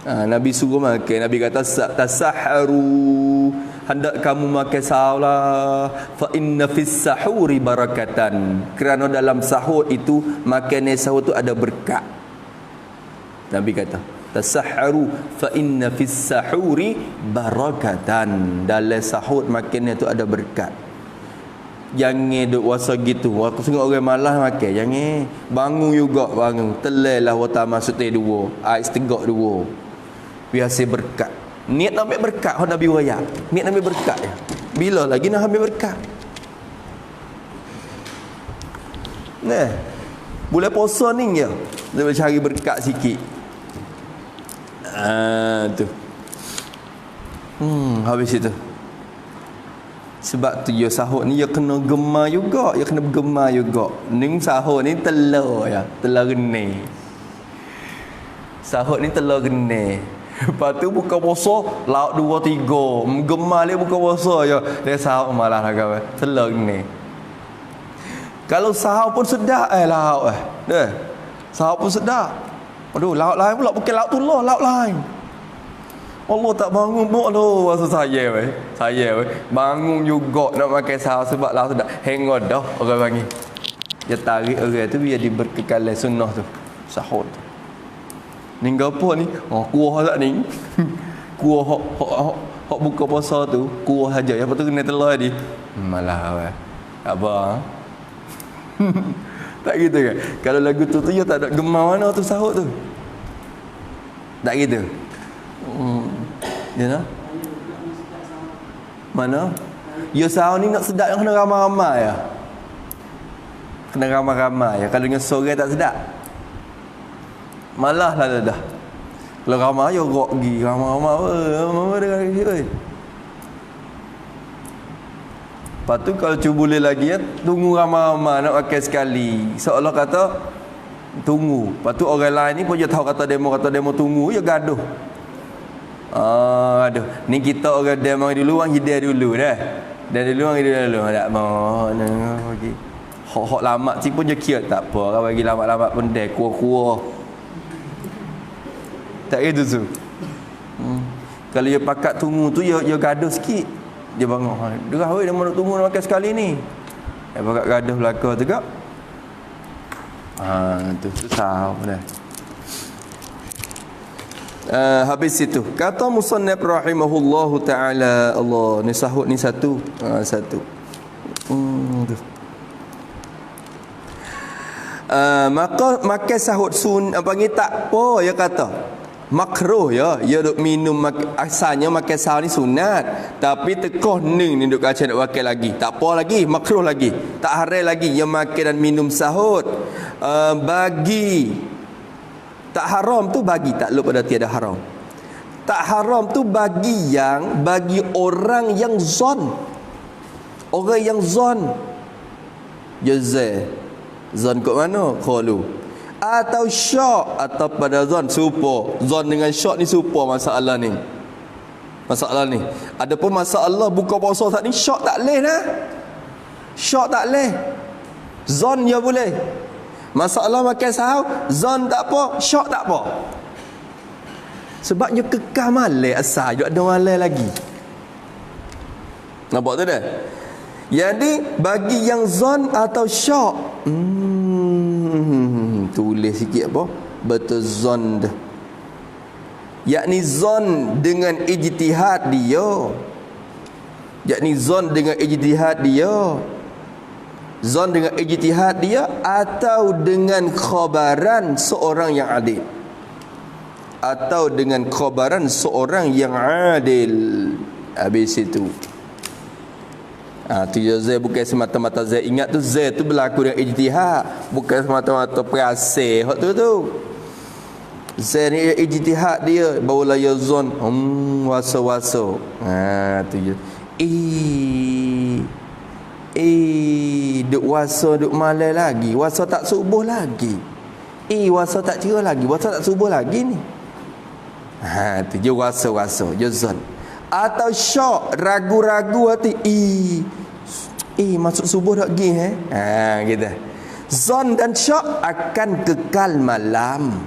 Speaker 1: Nabi suruh makan. Nabi kata tasahharu, hendak kamu makan sahur lah. Fa inna fis sahuri barakatan. Kerana dalam sahur itu, makan sahur tu ada berkat. Nabi kata tasahharu fa inna fis sahuri barakatan. Dalam sahur makan tu ada berkat. Jangan duk wasa gitu. Aku tengok orang malas makan. Jangan. Bangun juga, bangun. Telailah wata masuk teh dua. Ais tegak dua. Biasa berkat. Niat nak ambil berkat. Hak Nabi wayak. Niat nak ambil berkat ya. Bila lagi nak ambil berkat? Nah. Bulan puasa ni je. Dia cari berkat sikit. Tu. Habis itu. Sebab tu ya sahur ni ya kena gemar juga, ya kena bergemar juga. Ni sahur ni telur ya, telur renih. Sahur ni telur renih. Lepas tu buka puasa lauk 2 3. Gemar dia buka puasa je. Dia sahur malah lah kawan. Telur renih. Kalau sahur pun sedap lauk Dah. Sahur pun sedap. Aduh, lauk lain pula bukan lauk tu lah, lauk lain. Allah tak bangun buat tu masa saya weh. Bangun juga nak makan sahur sebab lauk sedap. Hengok dah orang panggil. Dia tarik orang tu biar diberkekalan sunnah tu. Sahur tu. Ni gapo ni? Kuah tak ni? Kuah hok buka puasa tu, kuah saja. Yang tu kena telur tadi. Malah weh. Tak apa. Tak gitu kan? Kalau lagu tu ya tak ada gemar mana tu sahur tu. Tak gitu. Ya nah? Mana? Ya sahur ni nak sedap yang kena ramai-ramai ya. Kena ramai-ramai ya. Kalau dengan seorang tak sedap. Malah lah dah. Kalau ramai ya rok pergi ramai-ramai apa dengan oi. Lepas tu kalau cuba boleh lagi ya, tunggu ramai-ramai nak makan sekali. Seolah kata tunggu. Lepas tu orang lain ni pun dia tahu kata demo tunggu, ya gaduh. Aduh, ni kita orang demo dulu, orang hidah dulu dah. Dan dulu orang hidah dulu. Tak mau nak bagi. Hok lama si pun je kira tak apa. Orang bagi lama-lama pun dah kuah-kuah. Tak gitu tu. Kalau dia pakat tunggu tu dia gaduh sikit. Dia bangun. Derah weh dia mau nak tunggu nak makan sekali ni. Dia pakat gaduh belaka juga. Tu sahur dah. Habis itu kata musannaf rahimahullahu taala, Allah ni sahur ni satu. Maka makan sahur panggil tak apa ya kata makruh ya duk minum asalnya makan sahur ni sunat, tapi tekoh ni duk kacau nak makan lagi tak apa lagi, makruh lagi, tak haram lagi yang makan dan minum sahur. Bagi tak haram tu bagi takluk pada tiada haram. Tak haram tu bagi orang yang zon. Orang yang zon. Zon kat mana? Qalu. Atau syak atau pada zon serupa. Zon dengan syak ni serupa masalah ni. Adapun masalah buka puasa saat ni syak tak leh nah. Syak tak leh. Zon je boleh. Masalah makan sahur, zon tak apa, syak tak apa. Sebabnya kekal malai asal, dia ada malai lagi. Nampak tu dah? Jadi bagi yang zon atau syak, tulis sikit apa? Betul zon dah. Yakni zon dengan ijtihad dia. Yakni zon dengan ijtihad dia. Zon dengan ijtihad dia atau dengan khabaran seorang yang adil. Atau dengan khabaran seorang yang adil. Habis itu. Tu Z bukan semata-mata Z. Ingat tu Z tu berlaku dengan ijtihad, bukan semata-mata perasih. Hak tu. Z ni ijtihad dia barulah ya zon. Wasa-wasa. Tu je. Duk wasa duk malai lagi. Wasa tak subuh lagi. Wasa tak cerah lagi. Wasa tak subuh lagi ni. Tu je wasa-wasa. Je zon. Atau syak, ragu-ragu hati. Masuk subuh tak pergi gitu. Zon dan syak akan kekal malam.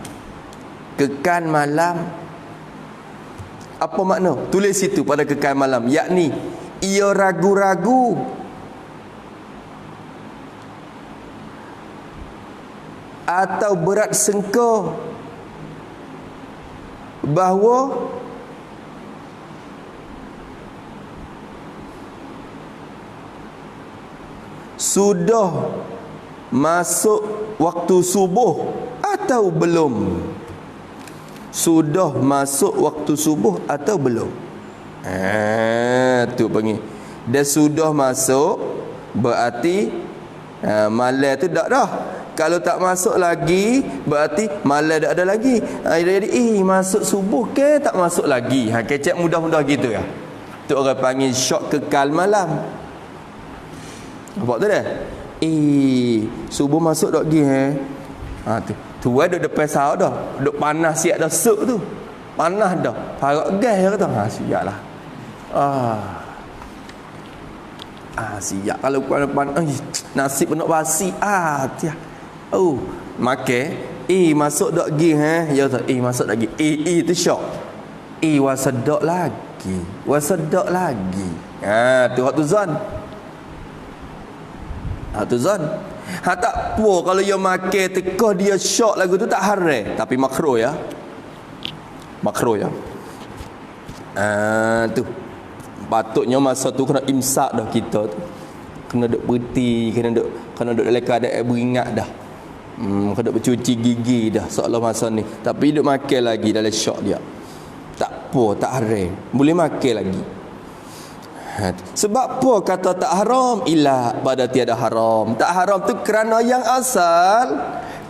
Speaker 1: Kekal malam. Apa makna? Tulis situ pada kekal malam. Yakni ia ragu-ragu atau berat sangka bahawa sudah masuk waktu subuh atau belum. Sudah masuk waktu subuh atau belum. Tu panggil. Dia sudah masuk berarti malam tu tak dah. Kalau tak masuk lagi berarti malam tak ada lagi. Jadi masuk subuh ke tak masuk lagi. Kecek mudah-mudah gitu ya. Tu orang panggil syok kekal malam. Nampak tu dah? Subuh masuk tak pergi tu ada depan sahau dah. Duk panas siap dah suk tu. Panas dah. Harap gas kata. Siaplah. Siap. Kalau panas nasib nak basi. Tiah. Makan. Masuk tak pergi ya tak? Masuk tak pergi. Tu syok. Wasadak lagi. Wasadak lagi. Tu hak tu zon. Tu zon. Tak apa kalau dia makan tekah dia syok lagu tu tak haram, tapi makruh ya. Makruh ya. Tu. Patutnya masa tu kena imsak dah kita tu. Kena duk berhenti, kena duk dalam keadaan beringat dah. Kena duk bercuci gigi dah seolah masa ni. Tapi duk makan lagi dalam syok dia. Tak apa, tak haram. Boleh makan lagi. Sebab apa kata tak haram? Ila pada tiada haram. Tak haram tu kerana yang asal.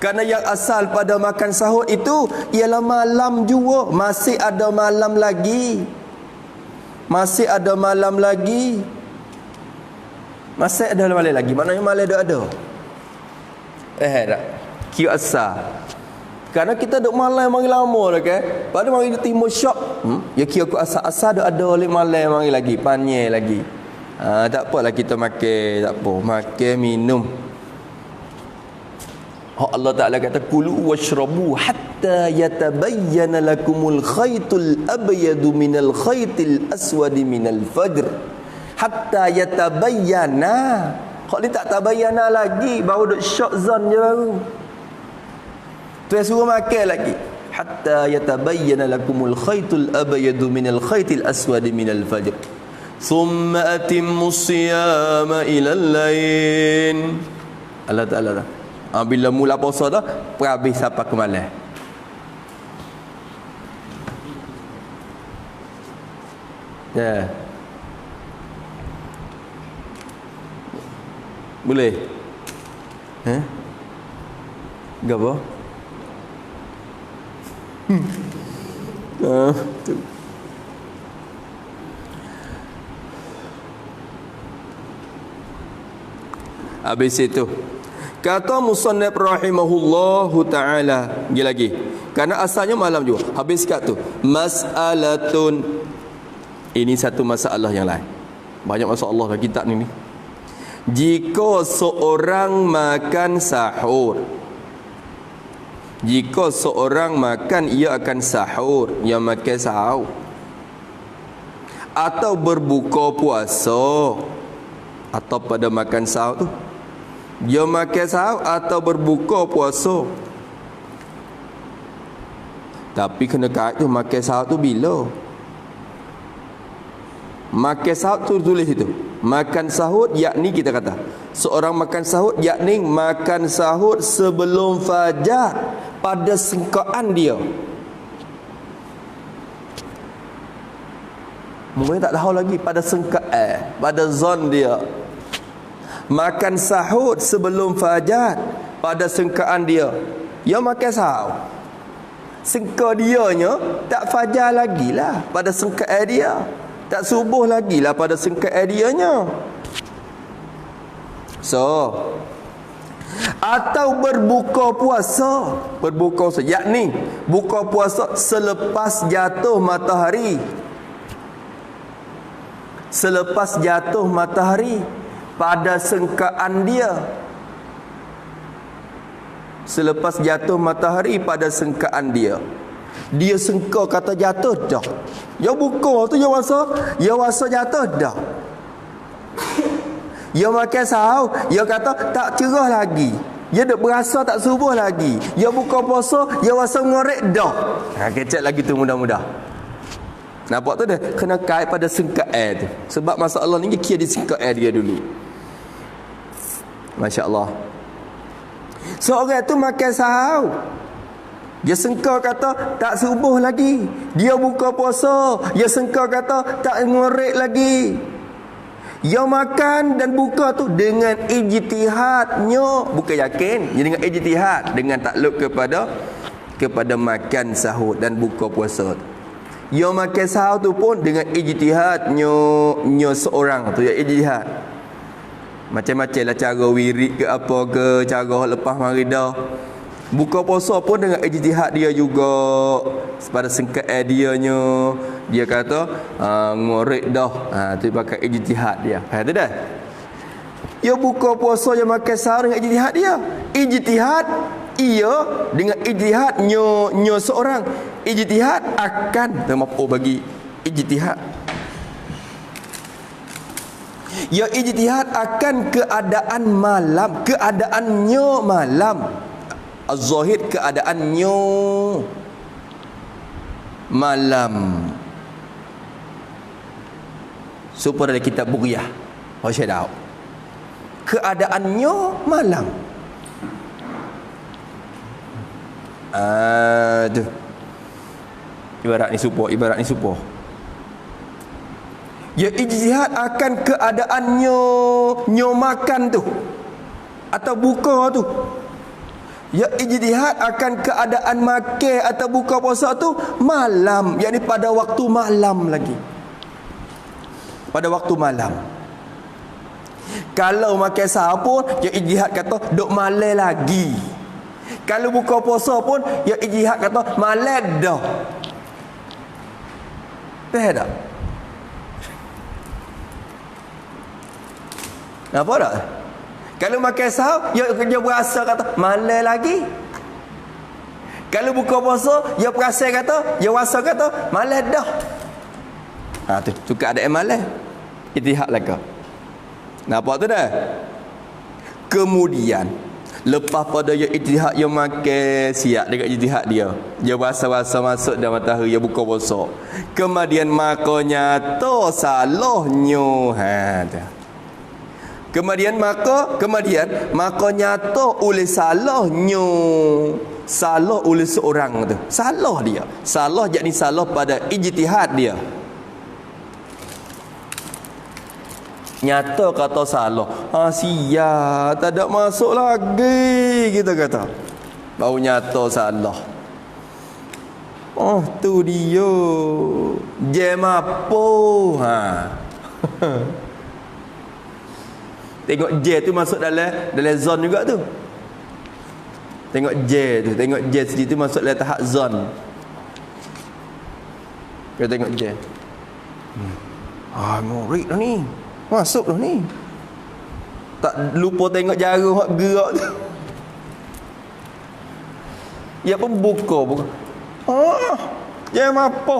Speaker 1: Kerana yang asal pada makan sahur itu ialah malam juga. Masih ada malam lagi. Masih ada malam lagi. Masih ada malam lagi. Maknanya malam dah ada. Tak? Kira asal. Kerana kita duk malam mari lama dah kan. Pada mari timur syok. Ya kira aku asal-asal ada oleh malam mari lagi, panjang lagi. Tak apalah kita makan, tak apa. Makan minum. Allah Taala kata kulu washrabu hatta yatabayyana lakumul khaytul abyadu minal khaytil aswadi minal fajr. Hatta yatabayyana. Kalau dia tak tabayyana lagi baru duk syok zon je baru. Tu yang suruh makan lagi. Hatta yatabayyana lakumul khaytul abyadu minal khaytil aswadi minal fajr. Thumma atimmus siyama ilal lain. Allah Ta'ala bila mula puasa dah perhabis sampai ke malam. Ya. Boleh? Gapo? Tu. Habis itu kata musannif rahimahullahu ta'ala lagi kerana asalnya malam juga. Habis kat tu mas'alatun. Ini satu masalah yang lain. Banyak masalah dalam kitab ni. Jika seorang makan sahur, jika seorang makan ia akan sahur, ia makan sahur, atau berbuka puasa, atau pada makan sahur tu. Dia makan sahur atau berbuka puasa. Tapi kena kait tu makan sahur tu bila? Makan sahur tu tulis itu. Makan sahur yakni kita kata seorang makan sahur yakni makan sahur sebelum fajar pada sengkaan dia. Mungkin tak tahu lagi pada sengkaan, pada zon dia. Makan sahur sebelum fajar pada sengkaan dia. Dia makan sahur. Sengka dianya tak fajar lagi lah pada sengkaan dia. Tak subuh lagi lah pada sengkaan dianya. So, atau berbuka puasa. Berbuka puasa yakni buka puasa selepas jatuh matahari. Selepas jatuh matahari pada sengkaan dia. Selepas jatuh matahari pada sengkaan dia. Dia sengka kata jatuh dah. Dia buka tu dia rasa jatuh dah. Dia makan sahur, dia kata tak cerah lagi. Dia duk berasa tak subuh lagi. Dia buka puasa, dia rasa ngorek dah. Kecek lagi tu mudah-mudah. Nampak tu dah kena kait pada sengkaan tu. Sebab masalah ni kira di sengkaan dia dulu. Masya-Allah. Seorang tu makan sahur. Dia sengka kata tak subuh lagi. Dia buka puasa. Dia sengka kata tak ngorek lagi. Dia makan dan buka tu dengan ijtihadnya. Bukan yakin. Dia dengan ijtihad. Dengan takluk kepada makan sahur dan buka puasa tu. Dia makan sahur tu pun dengan ijtihadnya seorang tu. Ya ijtihad. Macam-macam lah cara wirid ke apa ke, cara lepas maridah. Buka puasa pun dengan ijtihad dia juga. Pada sengkaan dianya, dia kata ngorek dah. Tu pakai ijtihad dia. Faham tu dah? Dia buka puasa, dia makan sahur dengan ijtihad dia. Ijtihad ia dengan ijtihad nyo seorang. Ijtihad akan termapu bagi ijtihad. Ya ijtihad akan keadaan malam, keadaannya malam. Az-zahid keadaannya malam. Supaya dalam kitab Bughyah. Saya tahu. Keadaannya malam. Aduh. Ibarat ni supaya. Ya ijtihad akan keadaannya makan tu atau buka tu. Ya ijtihad akan keadaan makan atau buka puasa tu malam, yakni pada waktu malam lagi. Pada waktu malam. Kalau makan sahur pun ya ijtihad kata duk malam lagi. Kalau buka puasa pun ya ijtihad kata malam dah. Faham tak? Apa tak? Kalau makan sahur, dia berasa kata malam lagi. Kalau buka puasa, dia rasa kata malam dah. Tu suka ada malam. Ijtihad laka. Nampak tu dah? Kemudian lepas pada dia ijtihad, dia makan siap dekat ijtihad dia. Dia rasa masuk dalam matahari, dia buka puasa. Kemudian makanya tu salahnya. Kemudian maka nyata oleh salah oleh seorang tu. Salah dia. Salah yakni salah pada ijtihad dia. Nyata kata salah. Sia, tak ada masuk lagi kita kata. Baru nyata salah. Oh, tu dia. Jam apa? Tengok J tu masuk dalam zon juga tu. Tengok J sendiri tu masuk dalam tahap zon. Kita tengok J. Ngorek dah ni. Masuk dah ni. Tak lupa tengok jarum hak gerak tu. Dia pun buka. Jam apa?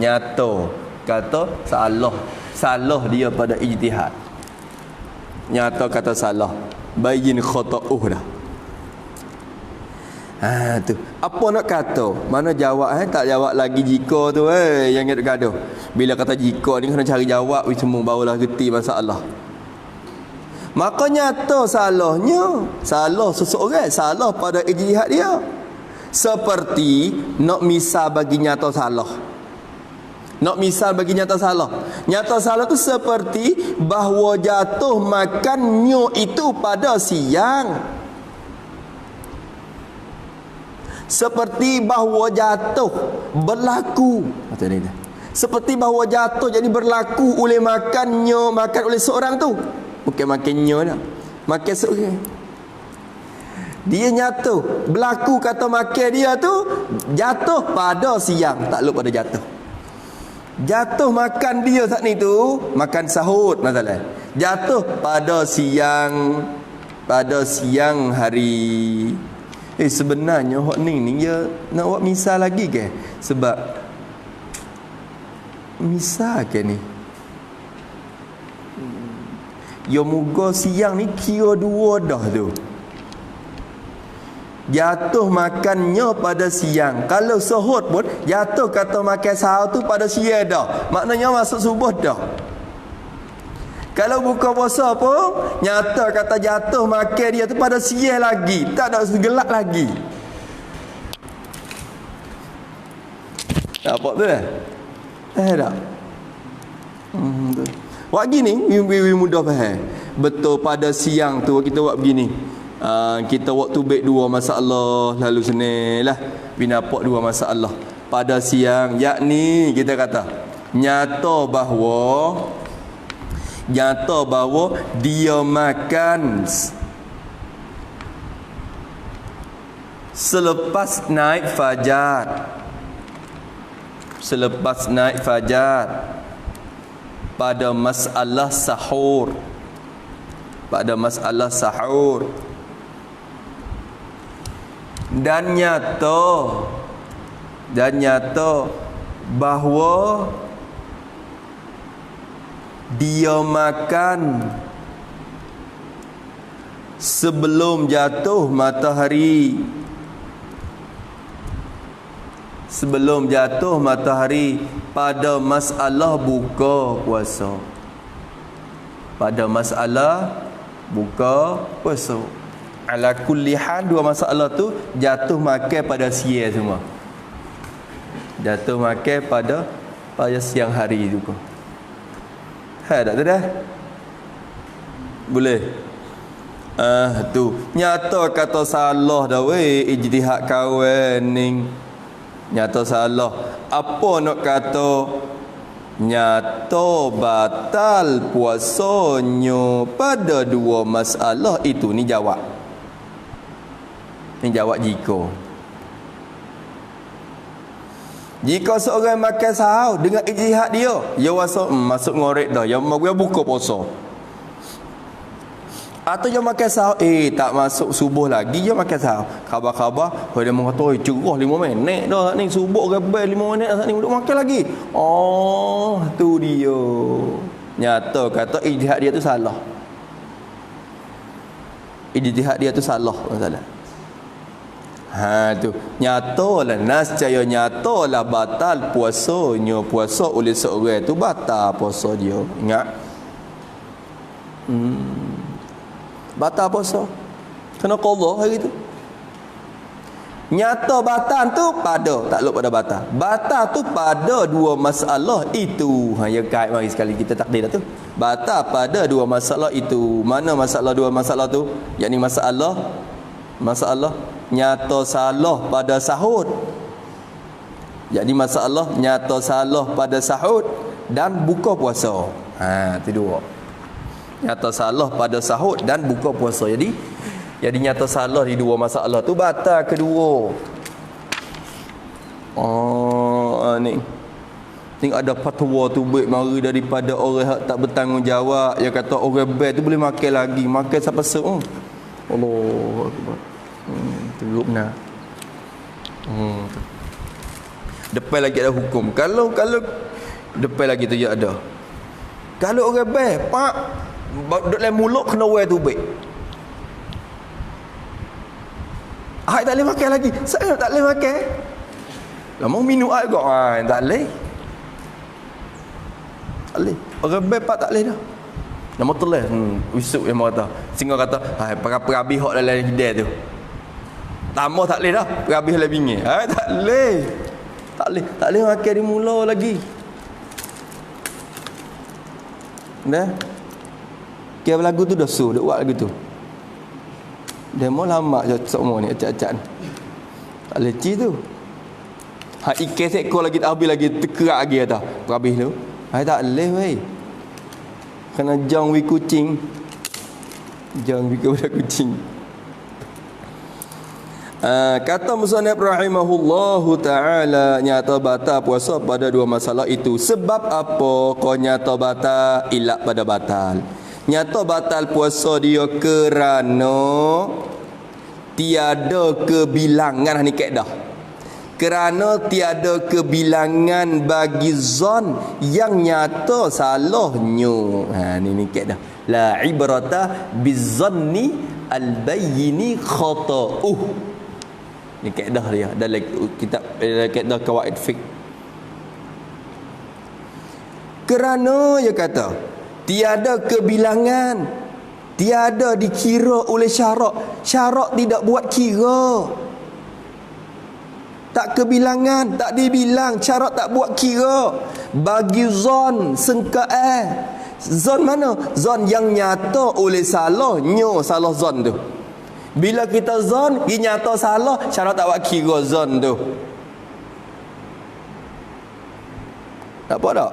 Speaker 1: Nyata kata salah. salah dia pada ijtihad. Nyata kata salah, bayyin khata'uh dah. Tu. Apa nak kata? Mana jawab tak jawab lagi jika tu yang nak gaduh. Bila kata jika ni kena cari jawab semua barulah reti masalah. Maka nyata salahnya, salah seseorang, salah pada ijtihad dia. Seperti nak misal bagi nyata salah. Nak misal bagi nyata salah. Nyata salah tu seperti bahawa jatuh makan nyok itu pada siang. Seperti bahawa jatuh berlaku. Seperti bahawa jatuh jadi berlaku oleh makannya, makan oleh seorang tu. Bukan makannya dah. Makan seorang. Dia nyata berlaku kata makan dia tu jatuh pada siang, tak lupa pada jatuh. Jatuh makan dia saat ni tu makan sahur masalah. Jatuh pada siang hari. Sebenarnya hak ni dia nak buat misal lagi ke? Sebab misal ke ni? Ya muka siang ni kira dua dah tu. Jatuh makannya pada siang. Kalau sahur pun jatuh kata makan sahur tu pada siang dah. Maknanya masuk subuh dah. Kalau buka puasa pun nyata kata jatuh makan dia tu pada siang lagi, tak ada segelak lagi. Apa tu dah? Tak. Tu. Buat gini, mudah faham. Betul pada siang tu kita buat begini. Kita waktu baik dua masalah lalu senilah binapok dua masalah pada siang, yakni kita kata nyata bahawa dia makan selepas naik fajar pada masalah sahur dan nyata bahawa dia makan sebelum jatuh matahari pada masalah buka puasa. Ala kulli hal dua masalah tu jatuh makan pada siang semua. Jatuh makan pada siang hari juga. Tak tu dah. Boleh. Tu nyata kata salah dah weh ijtihad kawan ni. Nyata salah. Apa nak kata nyata batal puasanya pada dua masalah itu? Ni jawab. Ni jawab jika seorang makan sahur dengan ijtihad dia masuk ngorek dah, yang buka puasa. Atau dia makan sahur tak masuk subuh lagi dia makan sahur. Khabar-khabar dia mengatakan cerah 5 minit dah ni subuh rebel 5 minit saat ni duduk makan lagi. Tu dia. Nyata kata ijtihad dia tu salah. Masalah. Tu nyatalah nascaya nyatalah batal puasanya. Puasa oleh seorang tu batal puasa dia. Ingat. Batal puasa. Kena qadha hari tu. Nyata batal tu pada tak lupa pada batal. Batal tu pada dua masalah itu. Ya kait mari sekali kita takdir dah tu. Batal pada dua masalah itu. Mana dua masalah tu? Yakni masalah nyata salah pada sahur. Jadi masalah nyata salah pada sahur dan buka puasa. Itu dua. Nyata salah pada sahur dan buka puasa. Jadi nyata salah di dua masalah tu batal kedua. Ni ada fatwa tu baik mari daripada orang tak bertanggungjawab. Yang kata orang bel tu boleh makan lagi. Makan sampai Allahu Akbar. Teruk nak. Depan lagi ada hukum. Kalau depan lagi tu ya ada. Kalau orang beh pak duk dalam mulut kena wear tubik. Tak boleh makan lagi. Saya tak boleh makan. Lama minum air kau. Tak boleh. Tak boleh. Orang beh pak tak boleh dah. Nama telah usuk yang kata. Singa kata, perabi hok dalam hidayah tu. Tambah tak boleh dah. Perabi dalam bingit. Tak boleh. Tak boleh. Tak boleh makan di mula lagi. Dah. Kira lagu tu dah suh. Dah buat lagu tu. Demo lama je semua ni acak-acak ni. Tak leci tu. Ikan seekor lagi tak habis lagi terkerak lagi kata. Habis tu. Tak boleh weh. Kena jang wi kucing. Jang wi kepada kucing. Kata musannif rahimahullahu ta'ala, nyata batal puasa pada dua masalah itu. Sebab apa kau nyata batal? Ilak pada batal. Nyata batal puasa dia kerana tiada kebilangan ni kaedah. Kerana tiada kebilangan bagi zon yang nyata salahnya. Ni kaedah. La ibrata bizanni al-bayyini khata'uh. Ni kaedah dia dalam kitab kaedah qawaid fiqh. Kerana dia kata tiada kebilangan, tiada dikira oleh syarak. Syarak tidak buat kira. Tak kebilangan, tak dibilang, syarak tak buat kira. Bagi zon sengkaan. Zon mana? Zon yang nyata oleh salahnya, salah zon tu. Bila kita zon, dia nyata salah, syarak tak buat kira zon tu. Tak apa tak?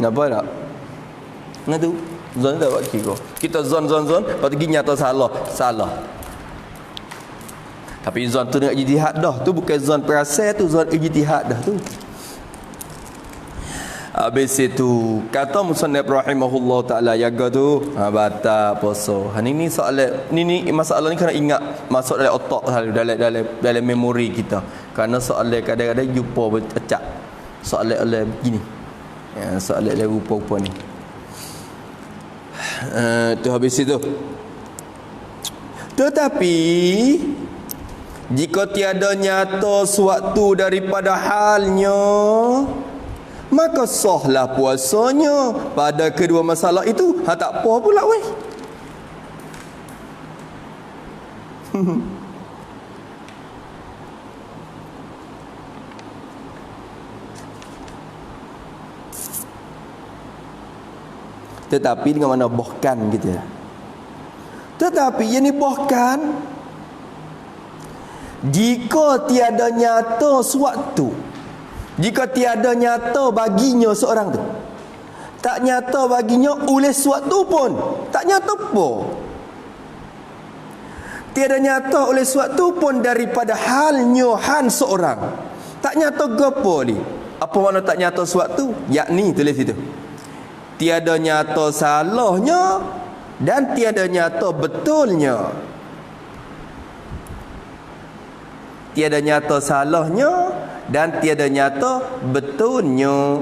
Speaker 1: Nampak tak? Nah tu zon tak buat kira. Kita zon lepas tu nyata salah. Tapi zon tu nak ijtihad dah. Tu bukan zon perasaan tu, zon ijtihad dah tu. Habis itu kata musannif rahimahullah taala jaga tu batal puasa. Ni soalan ni masalah ni kena ingat masuk dalam otak dalam memori kita. Kerana soalan kadang-kadang jumpa acak. Soalan begini. Ya, soalan rupa-rupa ni. Tu habis itu. Tetapi jika tiada nyata suatu daripada halnya, maka sahlah puasanya pada kedua masalah itu. Tak apa pula weh. Tetapi dengan mana bahkan gitu ya. Tetapi yang ni bahkan jika tiada nyata suatu, jika tiada nyata baginya seorang tu, tak nyata baginya oleh suatu pun, tak nyata pun, tiada nyata oleh suatu pun daripada halnya han seorang, tak nyata gapo ni. Apa makna tak nyata suatu? Yakni tulis situ, tiada nyata salahnya dan tiada nyata betulnya. Tiada nyata salahnya dan tiada nyata betulnya.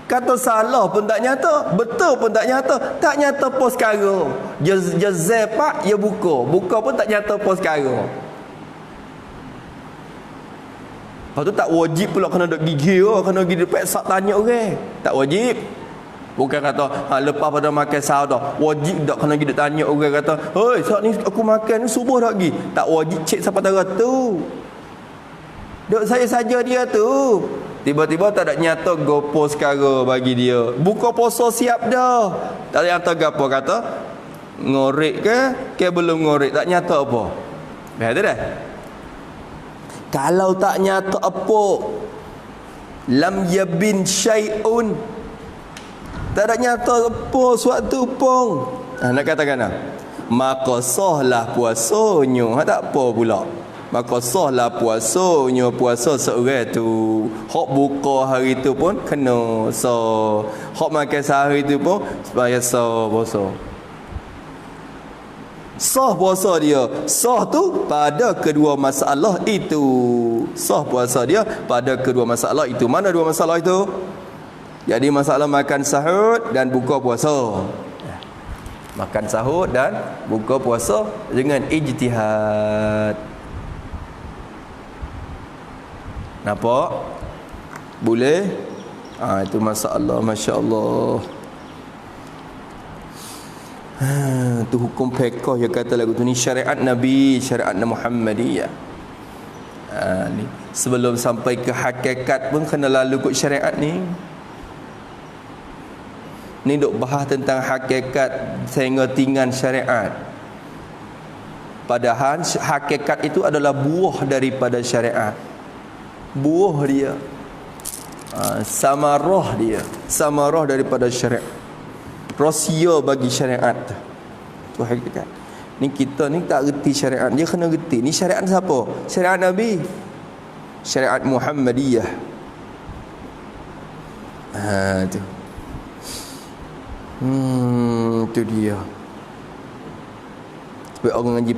Speaker 1: Kata salah pun tak nyata, betul pun tak nyata. Tak nyata pos sekarang. Jazai pak, ya buka. Buka pun tak nyata pos sekarang. Lepas tu tak wajib pula kena duk gigi, kena gigi peksak tanya orang. Tak wajib. Bukan kata lepas pada makan sahur dah wajib tak kena gigi tanya orang kata, "Hei, saat ni aku makan ni subuh dah lagi." Tak wajib cek siapa tara tu. Duk saya saja dia tu. Tiba-tiba tak ada nyata gopo sekarang bagi dia. Buka puasa siap dah. Tak ada nyata gapo kata ngorek ke belum ngorek, tak nyata apa. Betul dah. Kalau tak nyata apa, lam yabin syai'un, tak ada nyata apa suatu pun. Nak katakan maka sahlah puasanya. Tak apa pula. Maka sahlah puasanya, puasa seorang tu. Hak buka hari tu pun kena sah. Hak makan sehari tu pun supaya sah puasa. Sah puasa dia. Sah tu pada kedua masalah itu. Sah puasa dia pada kedua masalah itu. Mana dua masalah itu? Jadi masalah makan sahur dan buka puasa. Makan sahur dan buka puasa dengan ijtihad. Nampak? Boleh? Itu masalah, masya-Allah. Tu hukum fiqh yang kata lagu tu ni syariat Nabi, syariat Muhammadiyah. Ni sebelum sampai ke hakikat pun kena lalu ikut syariat ni. Ni duk bahas tentang hakikat sengatingan syariat. Padahal hakikat itu adalah buah daripada syariat. Buah dia. Samarah dia. Samarah daripada syariat. Rahsia bagi syariat. Tu hakikat. Ni kita ni tak reti syariat. Dia kena reti. Ni syariat siapa? Syariat Nabi. Syariat Muhammadiyah. Tu. Tu dia. Sebab orang ngaji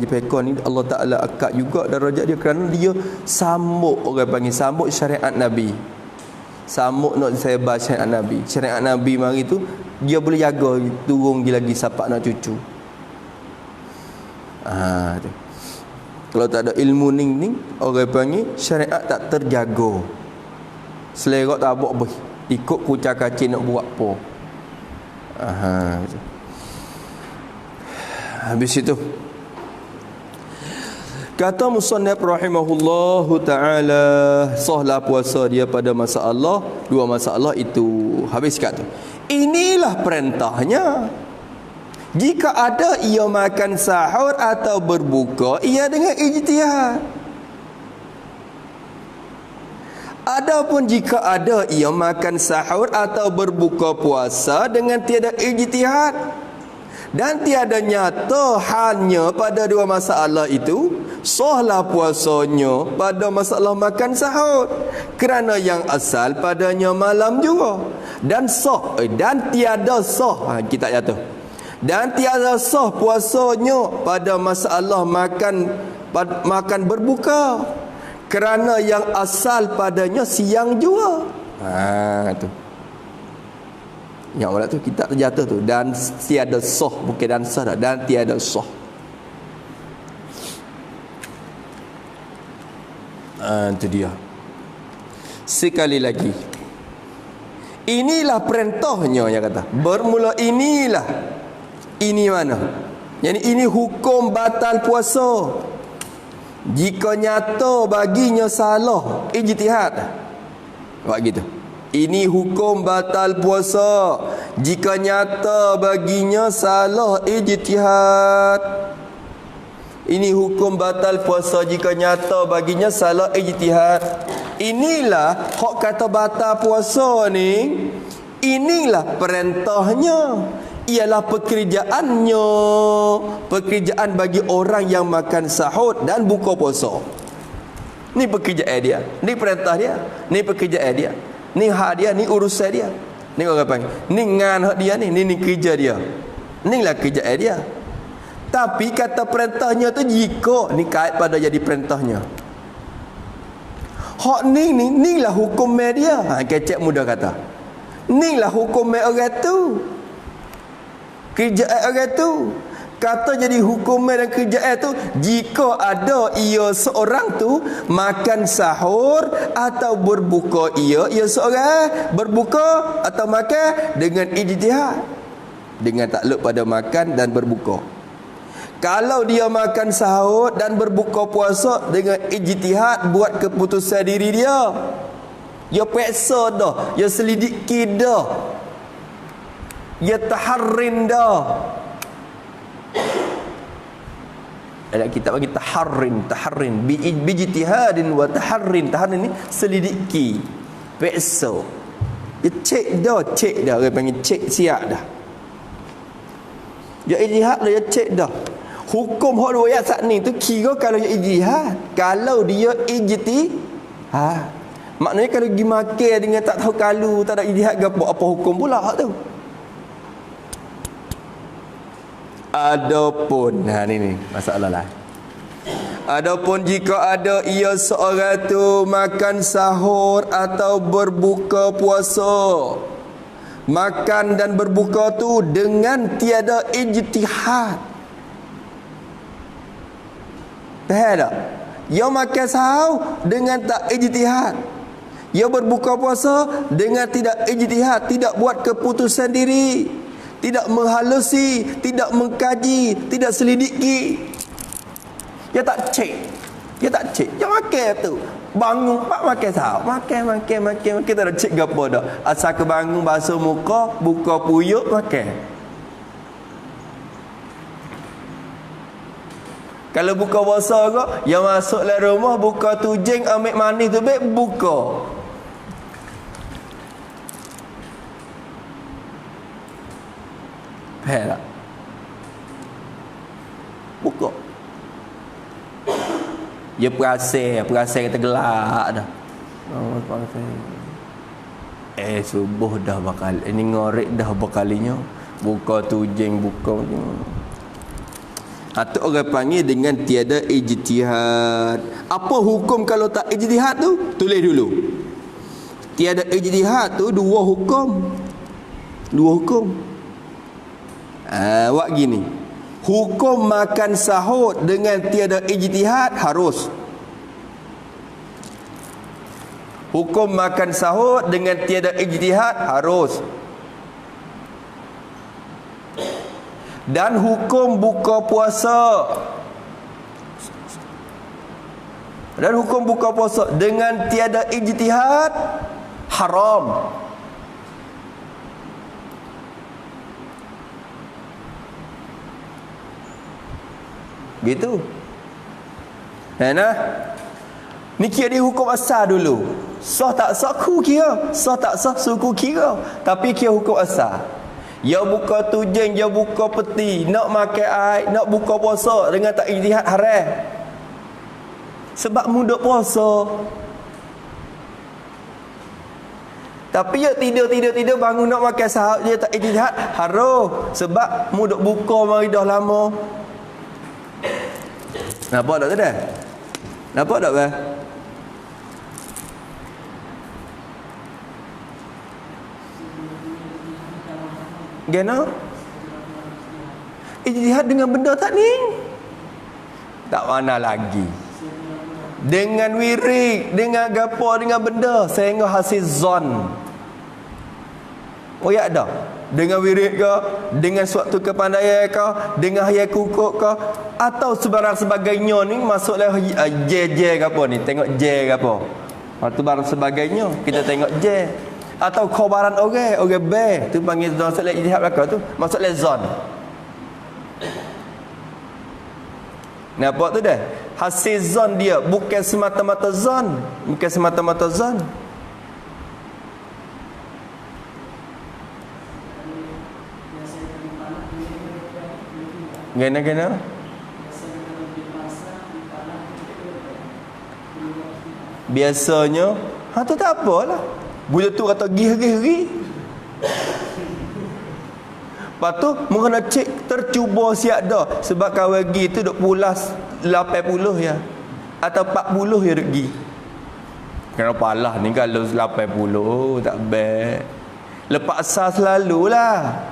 Speaker 1: fiqh ni Allah Ta'ala akad juga darajat dia kerana dia sambut, orang panggil sambut syariat Nabi. Sambut nak saya baca syariat Nabi. Syariat Nabi mari tu dia boleh jaga turun lagi sapak nak cucu. Tu. Kalau tak ada ilmu ning orang panggil syariat tak terjaga. Selerak tak buat beh. Ikut kucak-kacir nak buat apa. Tu. Habis itu kata musannaf rahimahullahu ta'ala, sahlah puasa dia pada masalah, dua masalah itu. Habis kata, inilah perintahnya. Jika ada ia makan sahur atau berbuka, ia dengan ijtihad. Adapun jika ada ia makan sahur atau berbuka puasa dengan tiada ijtihad dan tiada nyata hanya pada dua masalah itu, sahlah puasanya pada masalah makan sahur kerana yang asal padanya malam juga. Dan sah dan tiada sah, kita jatuh. Dan tiada sah puasanya pada masalah makan berbuka kerana yang asal padanya siang juga. Tu. Yang awal tu kita terjatuh tu, dan tiada sah, bukan dan sah dah, dan tiada sah. Itu dia. Sekali lagi, inilah perintahnya, yang kata bermula inilah. Ini mana? Yani ini hukum batal puasa jika nyata baginya salah ijtihad. Buat gitu. Ini hukum batal puasa jika nyata baginya salah ijtihad. Ini hukum batal puasa jika nyata baginya salah ijtihad. Inilah hak kata batal puasa ni. Inilah perintahnya. Ialah pekerjaannya. Pekerjaan bagi orang yang makan sahur dan buka puasa. Ni pekerjaan dia. Ni perintah dia. Ni pekerjaan dia. Ni hak dia, ni urusan dia. Ni orang panggil, ni ngan hak dia ni kerja dia. Inilah kerjaan dia. Tapi kata perintahnya tu jika ni kait pada jadi perintahnya. Hak ni lah hukum dia. Kecek mudah kata. Inilah hukum orang tu. Kerjaan orang tu. Kata jadi hukum dan kerjaan tu jika ada ia seorang tu makan sahur atau berbuka, ia seorang berbuka atau makan dengan ijtihad, dengan takluk pada makan dan berbuka. Kalau dia makan sahur dan berbuka puasa dengan ijtihad, buat keputusan diri dia, dia peksa dah, dia selidiki dah, dia taharrin dah. Ada kitab bagi taharrin bijtihadin wa taharrin. Taharrin ni selidiki, peksa. Dia cek dah, orang panggil cek siap dah. Dia ijtihad dah, dia cek dah. Hukum hak dua ayat saat ni tu kira kalau dia ijtihad. Kalau dia ijtihad, maknanya kalau pergi makan dengan tak tahu kalau, tak ada ijtihad ke apa hukum pula hak tu. Adapun ni masalah lah. Adapun jika ada ia seorang tu makan sahur atau berbuka puasa, makan dan berbuka tu dengan tiada ijtihad. Faham tak? Dia makan sahur dengan tak ijtihad. Dia berbuka puasa dengan tidak ijtihad, tidak buat keputusan diri, tidak menghalusi, tidak mengkaji, tidak selidiki. Dia tak cek. Dia makan tu. Bangun pak makan sahur, makan tak ada cek gapo dah. Asal ke bangun basuh muka, buka puyuk makan. Kalau buka puasa ke, yang masuk dalam rumah buka tujing, ambil manis tu baik buka. Faham tak? Buka. Dia perasan kata gelak dah. Oh, subuh dah bakal. Ini ngorek dah berkalinya. Buka tujing, buka macam. Atau orang panggil dengan tiada ijtihad. Apa hukum kalau tak ijtihad tu? Tulis dulu. Tiada ijtihad tu dua hukum. Buat gini. Hukum makan sahur dengan tiada ijtihad harus. Hukum makan sahur dengan tiada ijtihad harus. Dan hukum buka puasa. Dan hukum buka puasa dengan tiada ijtihad haram. Gitu. Nah. Ni kira dia hukum asal dulu. Sah tak sah ku kira. Sah tak sah suku kira. Tapi kira hukum asal. Ya buka tujing, ya buka peti, nak makan air, nak buka puasa dengan tak ijtihad haram. Sebab mudah puasa. Tapi ya tidur bangun nak makan sahur dia tak ijtihad haram. Sebab mudah buka mari dah lama. Nampak tak dah? Nampak tak bah? Gana? Ijtihad dengan benda tak ni? Tak mana lagi. Dengan wirid, dengan gapo, dengan benda sehingga hasil zon. Oh ya dah. Dengan wirid ke, dengan suatu kepandaian ke, dengan hayat kukuk ke, atau sebarang sebagainya ni masuklah J ke apa ni, tengok J ke apa. Atau barang sebagainya kita tengok J. Atau khabaran orang B tu panggil masuklah ijtihad belaka tu, masuklah zon. Nampak tu dah? Hasil zon dia bukan semata-mata zon, Gana. Biasanya tu tak apalah. Bila tu kata gih-gih. Lepas tu mengenai cek tercuba siap dah. Sebab kawan gi tu duk pulas 80 ya. Atau 40 ya duk gi. Kenapa lah ni kalau 80 tak baik. Lepas asal selalulah.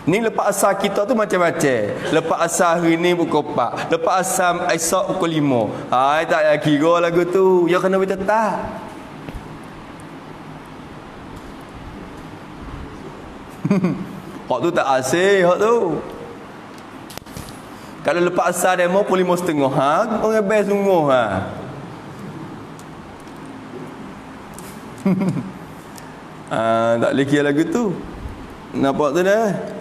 Speaker 1: Ni lepas asal kita tu macam-macam. Lepas asal hari ni pukul 4. Lepas asal esok pukul 5. Hai tak payah kira lagu tu. Ya kena bertetap. Hak tu tak asing hak tu. Kalau lepas asal demo pukul 5.30 orang best sungguh tak boleh kira lagu tu. Nampak tu dah.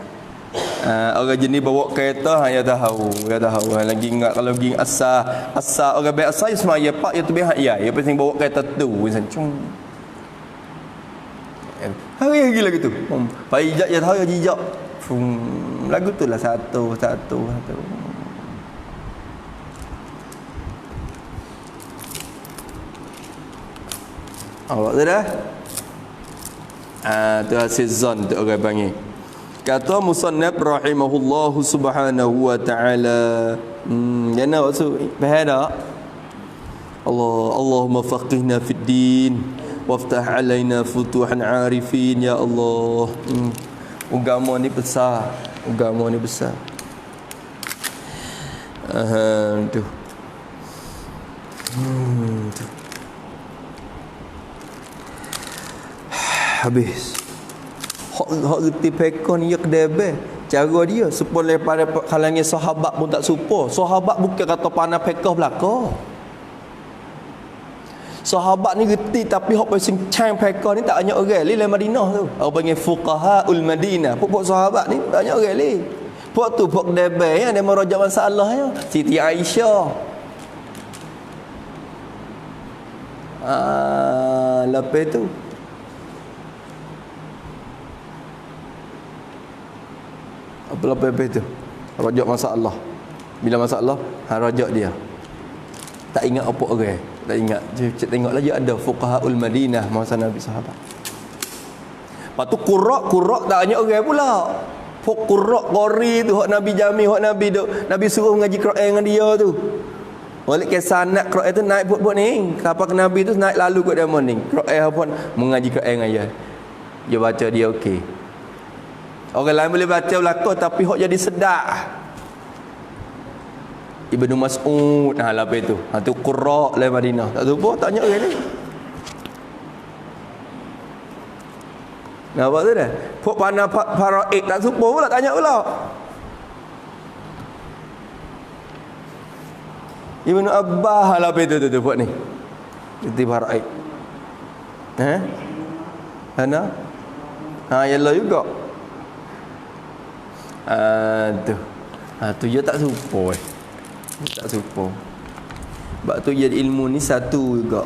Speaker 1: Orang jenis bawa kereta ya tahu. Lagi ingat kalau pergi asal orang baik asal semaya pak ya tu biar ya. Ya pasal bawa kereta tu macam hari lagu tu. Pajak ya tahu ya jijak. Lagu tu lah satu. Awak tu dah. Tu hasil zon tu orang panggil. Kata musannaf rahimahullahu subhanahu wa ta'ala. Jana maksud faham tak? Allahumma faqihna fid din waftah alaina futuhan arifin ya Allah. Agama ni besar. Agama ni besar. Tu. Habis. Hak reti pekon ni ya kedebe. Cara dia supaya pada kalangan sahabat pun tak supo. Sahabat bukan kata panah pekah belaka. Sahabat ni reti tapi hak pasing cang pekah ni tak banyak orang li dalam Madinah tu. Orang panggil fuqahaul Madinah. Pok sahabat ni tak banyak orang li. Pok tu pok kedebe yang dia merajak masalah ya. Siti Aisyah. Lepas tu apa itu? Rajak masalah. Bila masalah, rajak dia. Tak ingat apa orang. Tak ingat. Cik tengok lagi ada fuqahaul Madinah masa Nabi sahabat. Lepas tu Qurra tak banyak orang pula. Qurra qari tu hak Nabi jami, hak Nabi duk Nabi suruh mengaji Quran dengan dia tu. Balik ke sanad Quran tu naik buat ni. Kapal ke Nabi tu naik lalu kat dia ni. Quran pun mengaji Quran dengan dia. Dia baca dia okey. Orang lain boleh baca belakang tapi hok jadi sedap. Ibnu Mas'ud lepas tu. Tu Qurra dalam Madinah. Tak tahu tak banyak orang ni. Nampak tu dah. Pok panah faraid tak supo pula tanya pula. Ibnu Abbas lepas tu buat ni. Itu faraid. Ana? Yalah juga. Tu dia tak supo tak supo. Sebab tu jadi ilmu ni satu juga.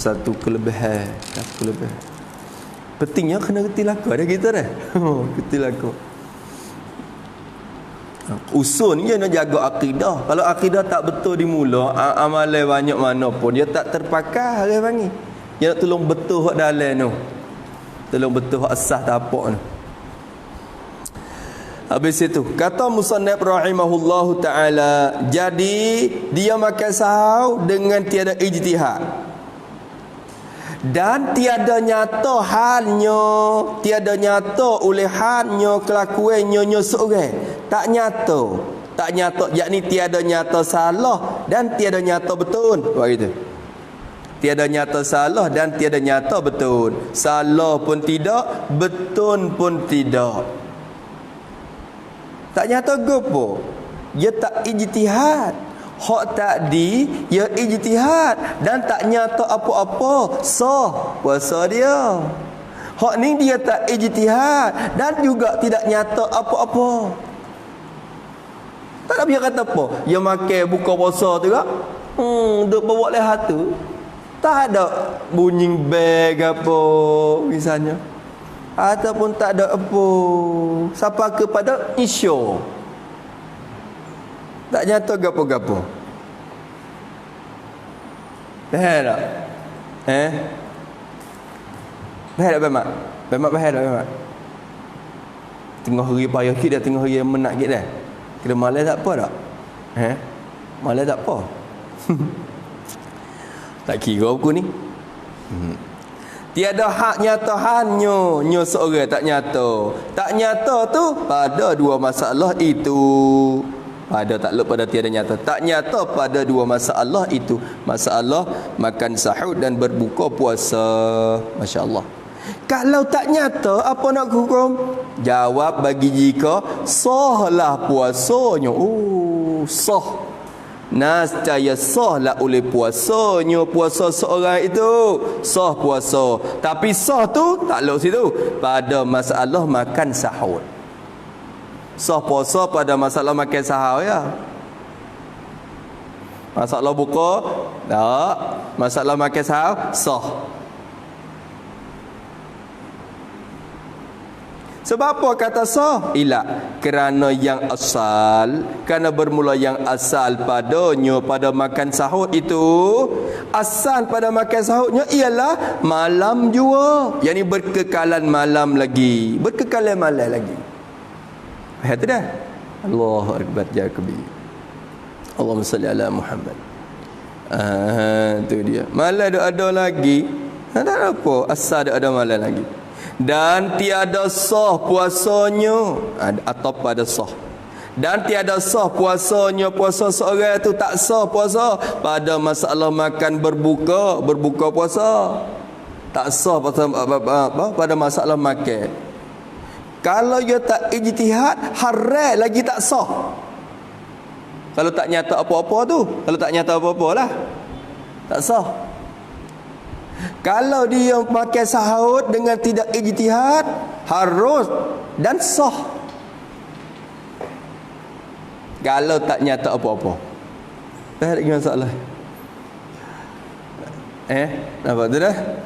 Speaker 1: Satu kelebihan. Pentingnya kena reti laku ada kita dah. Reti laku. Usul ni dia nak jaga akidah. Kalau akidah tak betul di mula, amalan banyak mana pun dia tak terpakai orang panggil. Dia nak tolong betul hak dalam tu. Tolong betul hak asas tapak tu. Habis itu kata musannaf rahimahullahu taala, jadi dia makan sahur dengan tiada ijtihad dan tiada nyata oleh halnya kelakuannya seorang. Tak nyata yakni tiada nyata salah dan tiada nyata betul. Begitu. Tiada nyata salah dan tiada nyata betul. Salah pun tidak, betul pun tidak. Tak nyata gopo. Dia tak ijtihad. Hak tadi dia ijtihad dan tak nyata apa-apa. Sah puasa dia. Hak ni dia tak ijtihad dan juga tidak nyata apa-apa. Tak ada dia kata apa. Dia makan buka puasa tu kak. Duk bawa lehat tu. Tak ada bunyi beg apa misalnya. Ataupun tak ada apa. Siapa kepada isyo. Tak nyata gapo-gapo. Faham tak? Faham tak Bamak? Bamak faham tak Bamak? Tengah hari payah kita, tengah hari yang menak kita. Kena malas tak apa tak? Malas tak apa? Tak kira aku ni. Tiada hak nyata hanya seorang tak nyata. Tak nyata tu pada dua masalah itu. Pada takluk pada tiada nyata. Tak nyata pada dua masalah itu. Masalah makan sahur dan berbuka puasa. Masya-Allah. Kalau tak nyata apa nak hukum? Jawab bagi jika sahlah puasanya. Sah. Nascaya sahlah oleh puasanya. Puasa seorang itu sah puasa. Tapi sah tu takluk situ pada masalah makan sahur. Sah puasa pada masalah makan sahur ya. Masalah buka tak. Masalah makan sahur sah. Sebab apa kata sah? Kerana yang asal, kerana bermula yang asal padanya pada makan sahur itu, asal pada makan sahurnya ialah malam jua. Yang ni berkekalan malam lagi. Berkekalan malam lagi. Faham tu dah? Allahu akbar jazakallahu. Allahumma salli ala Muhammad. Tu dia. Malam ada lagi. Tak ada apa. Asal ada malam lagi. Dan tiada sah puasanya atau pada sah. Dan tiada sah puasanya, puasa seorang tu tak sah puasa pada masalah makan berbuka puasa. Tak sah pada masalah makan. Kalau dia tak ijtihad, haram lagi tak sah. Kalau tak nyata apa-apa tu, kalau tak nyata apa-apa lah, tak sah. Kalau dia makan sahur dengan tidak ijtihad, harus dan sah. Kalau tak nyata apa-apa, tak ada masalah. Nampak tu dah?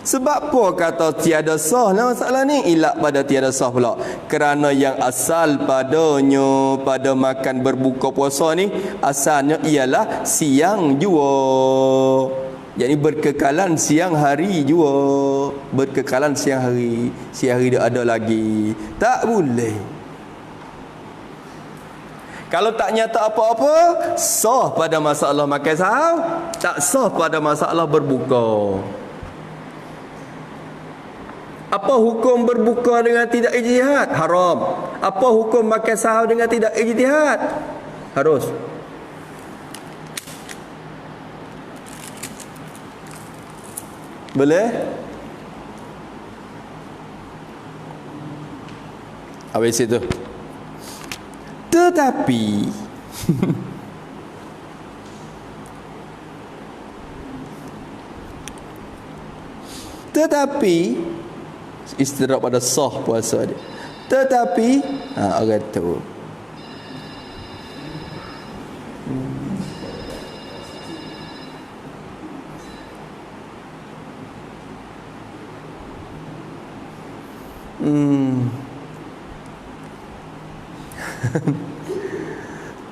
Speaker 1: Sebab apa kata tiada sah lah masalah ni? Ilak pada tiada sah pula. Kerana yang asal padanya pada makan berbuka puasa ni, asalnya ialah siang jua. Jadi berkekalan siang hari jua. Berkekalan siang hari. Siang hari dia ada lagi. Tak boleh. Kalau tak nyata apa-apa, sah pada masalah makan sahur, tak sah pada masalah berbuka. Apa hukum berbuka dengan tidak ijtihad? Haram. Apa hukum makan sahur dengan tidak ijtihad? Harus. Boleh? Habis itu. Tetapi istirahat pada sah puasa dia. Tetapi orang tu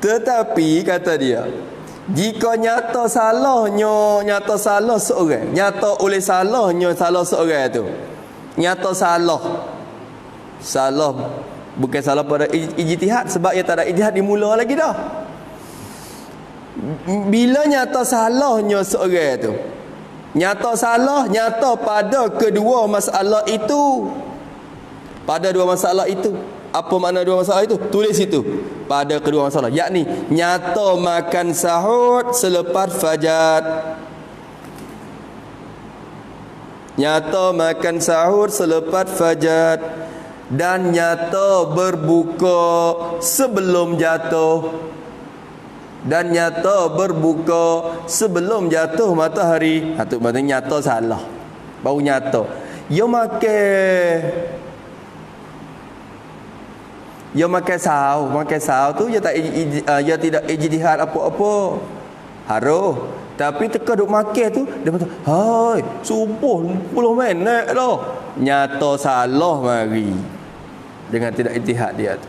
Speaker 1: tetapi kata dia, jika nyata salahnya, nyata salah seorang, nyata oleh salahnya salah seorang tu, nyata salah bukan salah pada ijtihad, sebab ia tak ada ijtihad dimula lagi dah. Bila nyata salahnya seorang tu, nyata salah, nyata pada kedua masalah itu, pada dua masalah itu. Apa makna dua masalah itu? Tulis itu. Pada kedua masalah, yakni nyata makan sahur selepas fajar. Nyata makan sahur selepas fajar dan nyata berbuka sebelum jatuh. Dan nyata berbuka sebelum jatuh matahari. Itu maknanya nyata salah. Baru nyata. Dia makan sahur tu dia tidak ijtihad apa-apa. Harus. Tapi teka duk makan tu dia kata, "Hai, subuh 10 minit dah." Nyata salah mari. Dengan tidak ijtihad dia tu.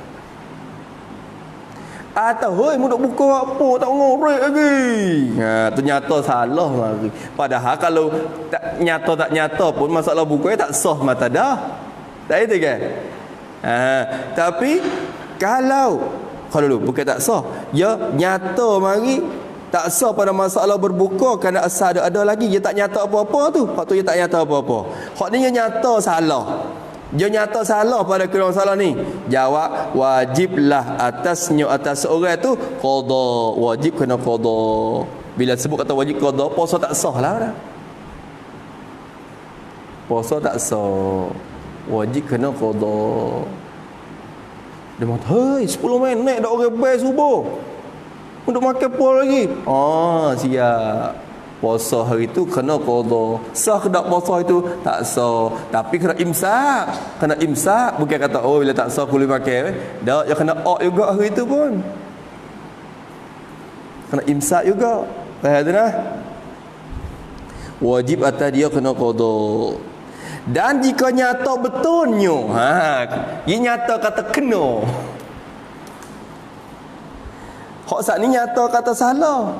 Speaker 1: Atau hoi mu duk buka apa tak ngorek lagi. Tu nyata salah mari. Padahal kalau tak nyata pun masalah buka tak sah mata dah. Tak itu kan? Tapi kalau dulu bukan tak sah, ya nyata mari tak sah pada masalah berbuka kerana asal ada lagi dia tak nyata apa-apa tu. Hak tu dia tak nyata apa-apa. Hak ni dia nyata salah. Dia nyata salah pada kedua masalah ni. Jawab wajiblah atas seorang tu qada. Wajib kena qada. Bila sebut kata wajib qada, puasa tak sah lah dah. Puasa tak sah. Wajib kena qada. Dia kata, "Hei, 10 minit dah orang bayar subuh. Untuk makan pol lagi." Siap. Puasa hari tu kena qada. Sah ke tak puasa itu? Tak sah. Tapi kena imsak. Kena imsak. Bukan kata, "Oh, bila tak sah boleh makan." Tak, dia kena juga hari tu pun. Kena imsak juga. Faham tak? Wajib atas dia kena qada. Dan jika nyata betulnya, dia nyata kata kena. Hak saat ni nyata kata salah.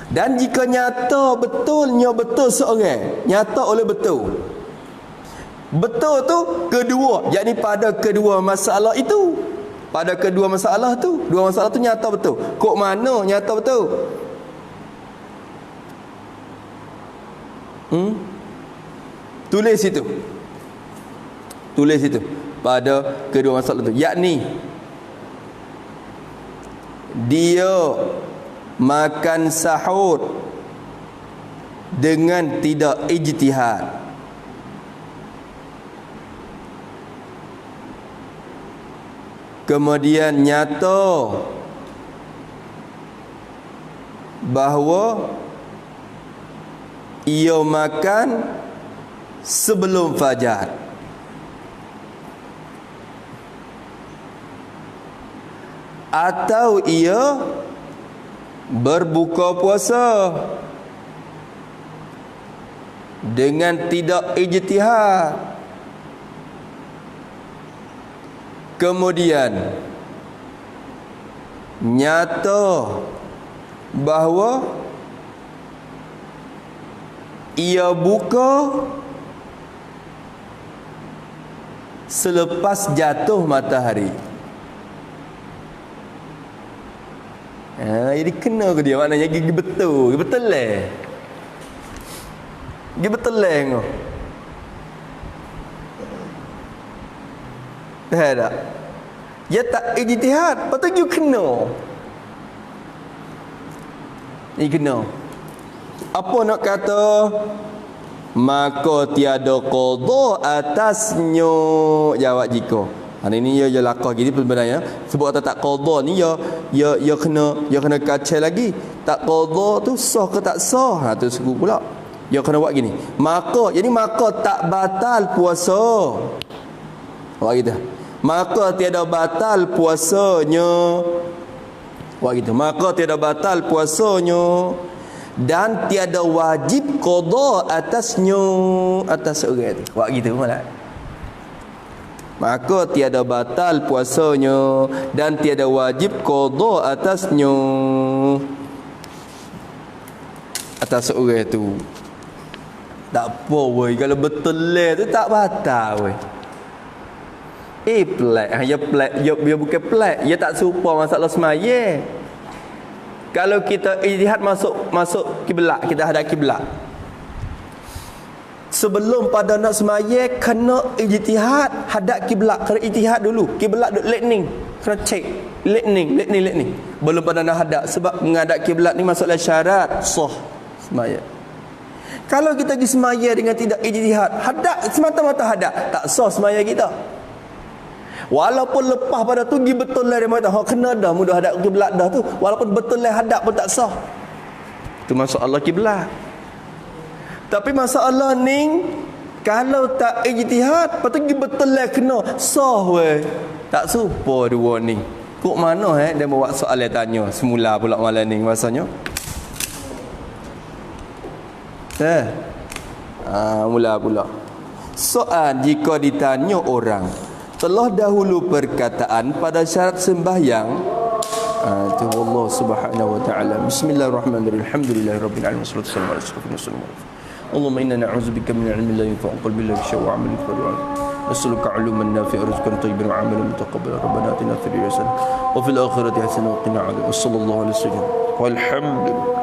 Speaker 1: Dan jika nyata betulnya betul seorang, nyata oleh betul. Betul tu kedua, yakni pada kedua masalah itu. Pada kedua masalah tu, dua masalah tu nyata betul. Kok mana nyata betul? Tulis itu. Tulis itu pada kedua masalah tu, yakni dia makan sahur dengan tidak ijtihad. Kemudian nyata bahawa ia makan sebelum fajar. Atau ia berbuka puasa dengan tidak ijtihad. Kemudian nyata bahawa ia buka selepas jatuh matahari. Jadi kena ke dia, maknanya gigi betul. Gigi betul lah. Gigi betul lah kau. Tak. Dia tak ijtihad, patut you kena. Ni kena. Apa nak kata? Maka tiada qada atasnya. Jawab jika. Hari ni ya lakah gini sebenarnya. Sebab tak qada ni ya kena kacau lagi. Tak qada tu sah ke tak sah? Ha tu seru pula. Ya kena buat gini. Maka tak batal puasa. Buat gitu. Maka tiada batal puasanya. Buat gitu. Maka tiada batal puasanya dan tiada wajib qada atasnya, atas orang tu. Buat gitu malah. Maka tiada batal puasanya dan tiada wajib qada atasnya, atas orang tu. Tak apa weh, kalau betul lah tu tak batal weh. Pelak. Dia bukan pelak. Dia tak serupa masalah semaya. Kalau kita ijtihad masuk kiblat, kita hadap kiblat. Sebelum pada nak semaya kena ijtihad hadap kiblat. Kena ijtihad dulu. Kiblat duk lightning. Kena check. Lightning. Belum pada nak hadap. Sebab menghadap kiblat ni masuklah syarat sah semaya. Kalau kita pergi semaya dengan tidak ijtihad, hadap semata-mata hadap, tak sah semaya kita. Walaupun lepas pada tu pergi betul lah dia kata, kena dah mudah hadap kiblat dah tu. Walaupun betul lah hadap pun tak sah. Itu masalah kiblat. Tapi masalah ni kalau tak ijtihad, lepas tu pergi betul lah kena sah weh. Tak serupa dua ni. Kok mana dia buat soalan tanya semula pula malam ni rasanya. Mula pula. Soal jika ditanya orang telah dahulu perkataan pada syarat sembahyang, itu Allah Subhanahu wa taala. Bismillahirrahmanirrahim. Alhamdulillahirabbil alamin. Wassalatu wassalamu ala asyrafil mursalin. Allahumma inna na'udzubika min 'ilmin la yanfa'u qalbin la yakhsha wa 'amalin fadlan. Nas'aluka 'ilman nafi'an rizqan tayyiban wa 'amalan mutaqabbalan. Rabbana atina fid dunya hasanah wa fil akhirati hasanah wa qina 'adzaban. Sallallahu alaihi wasallam. Walhamdulillah.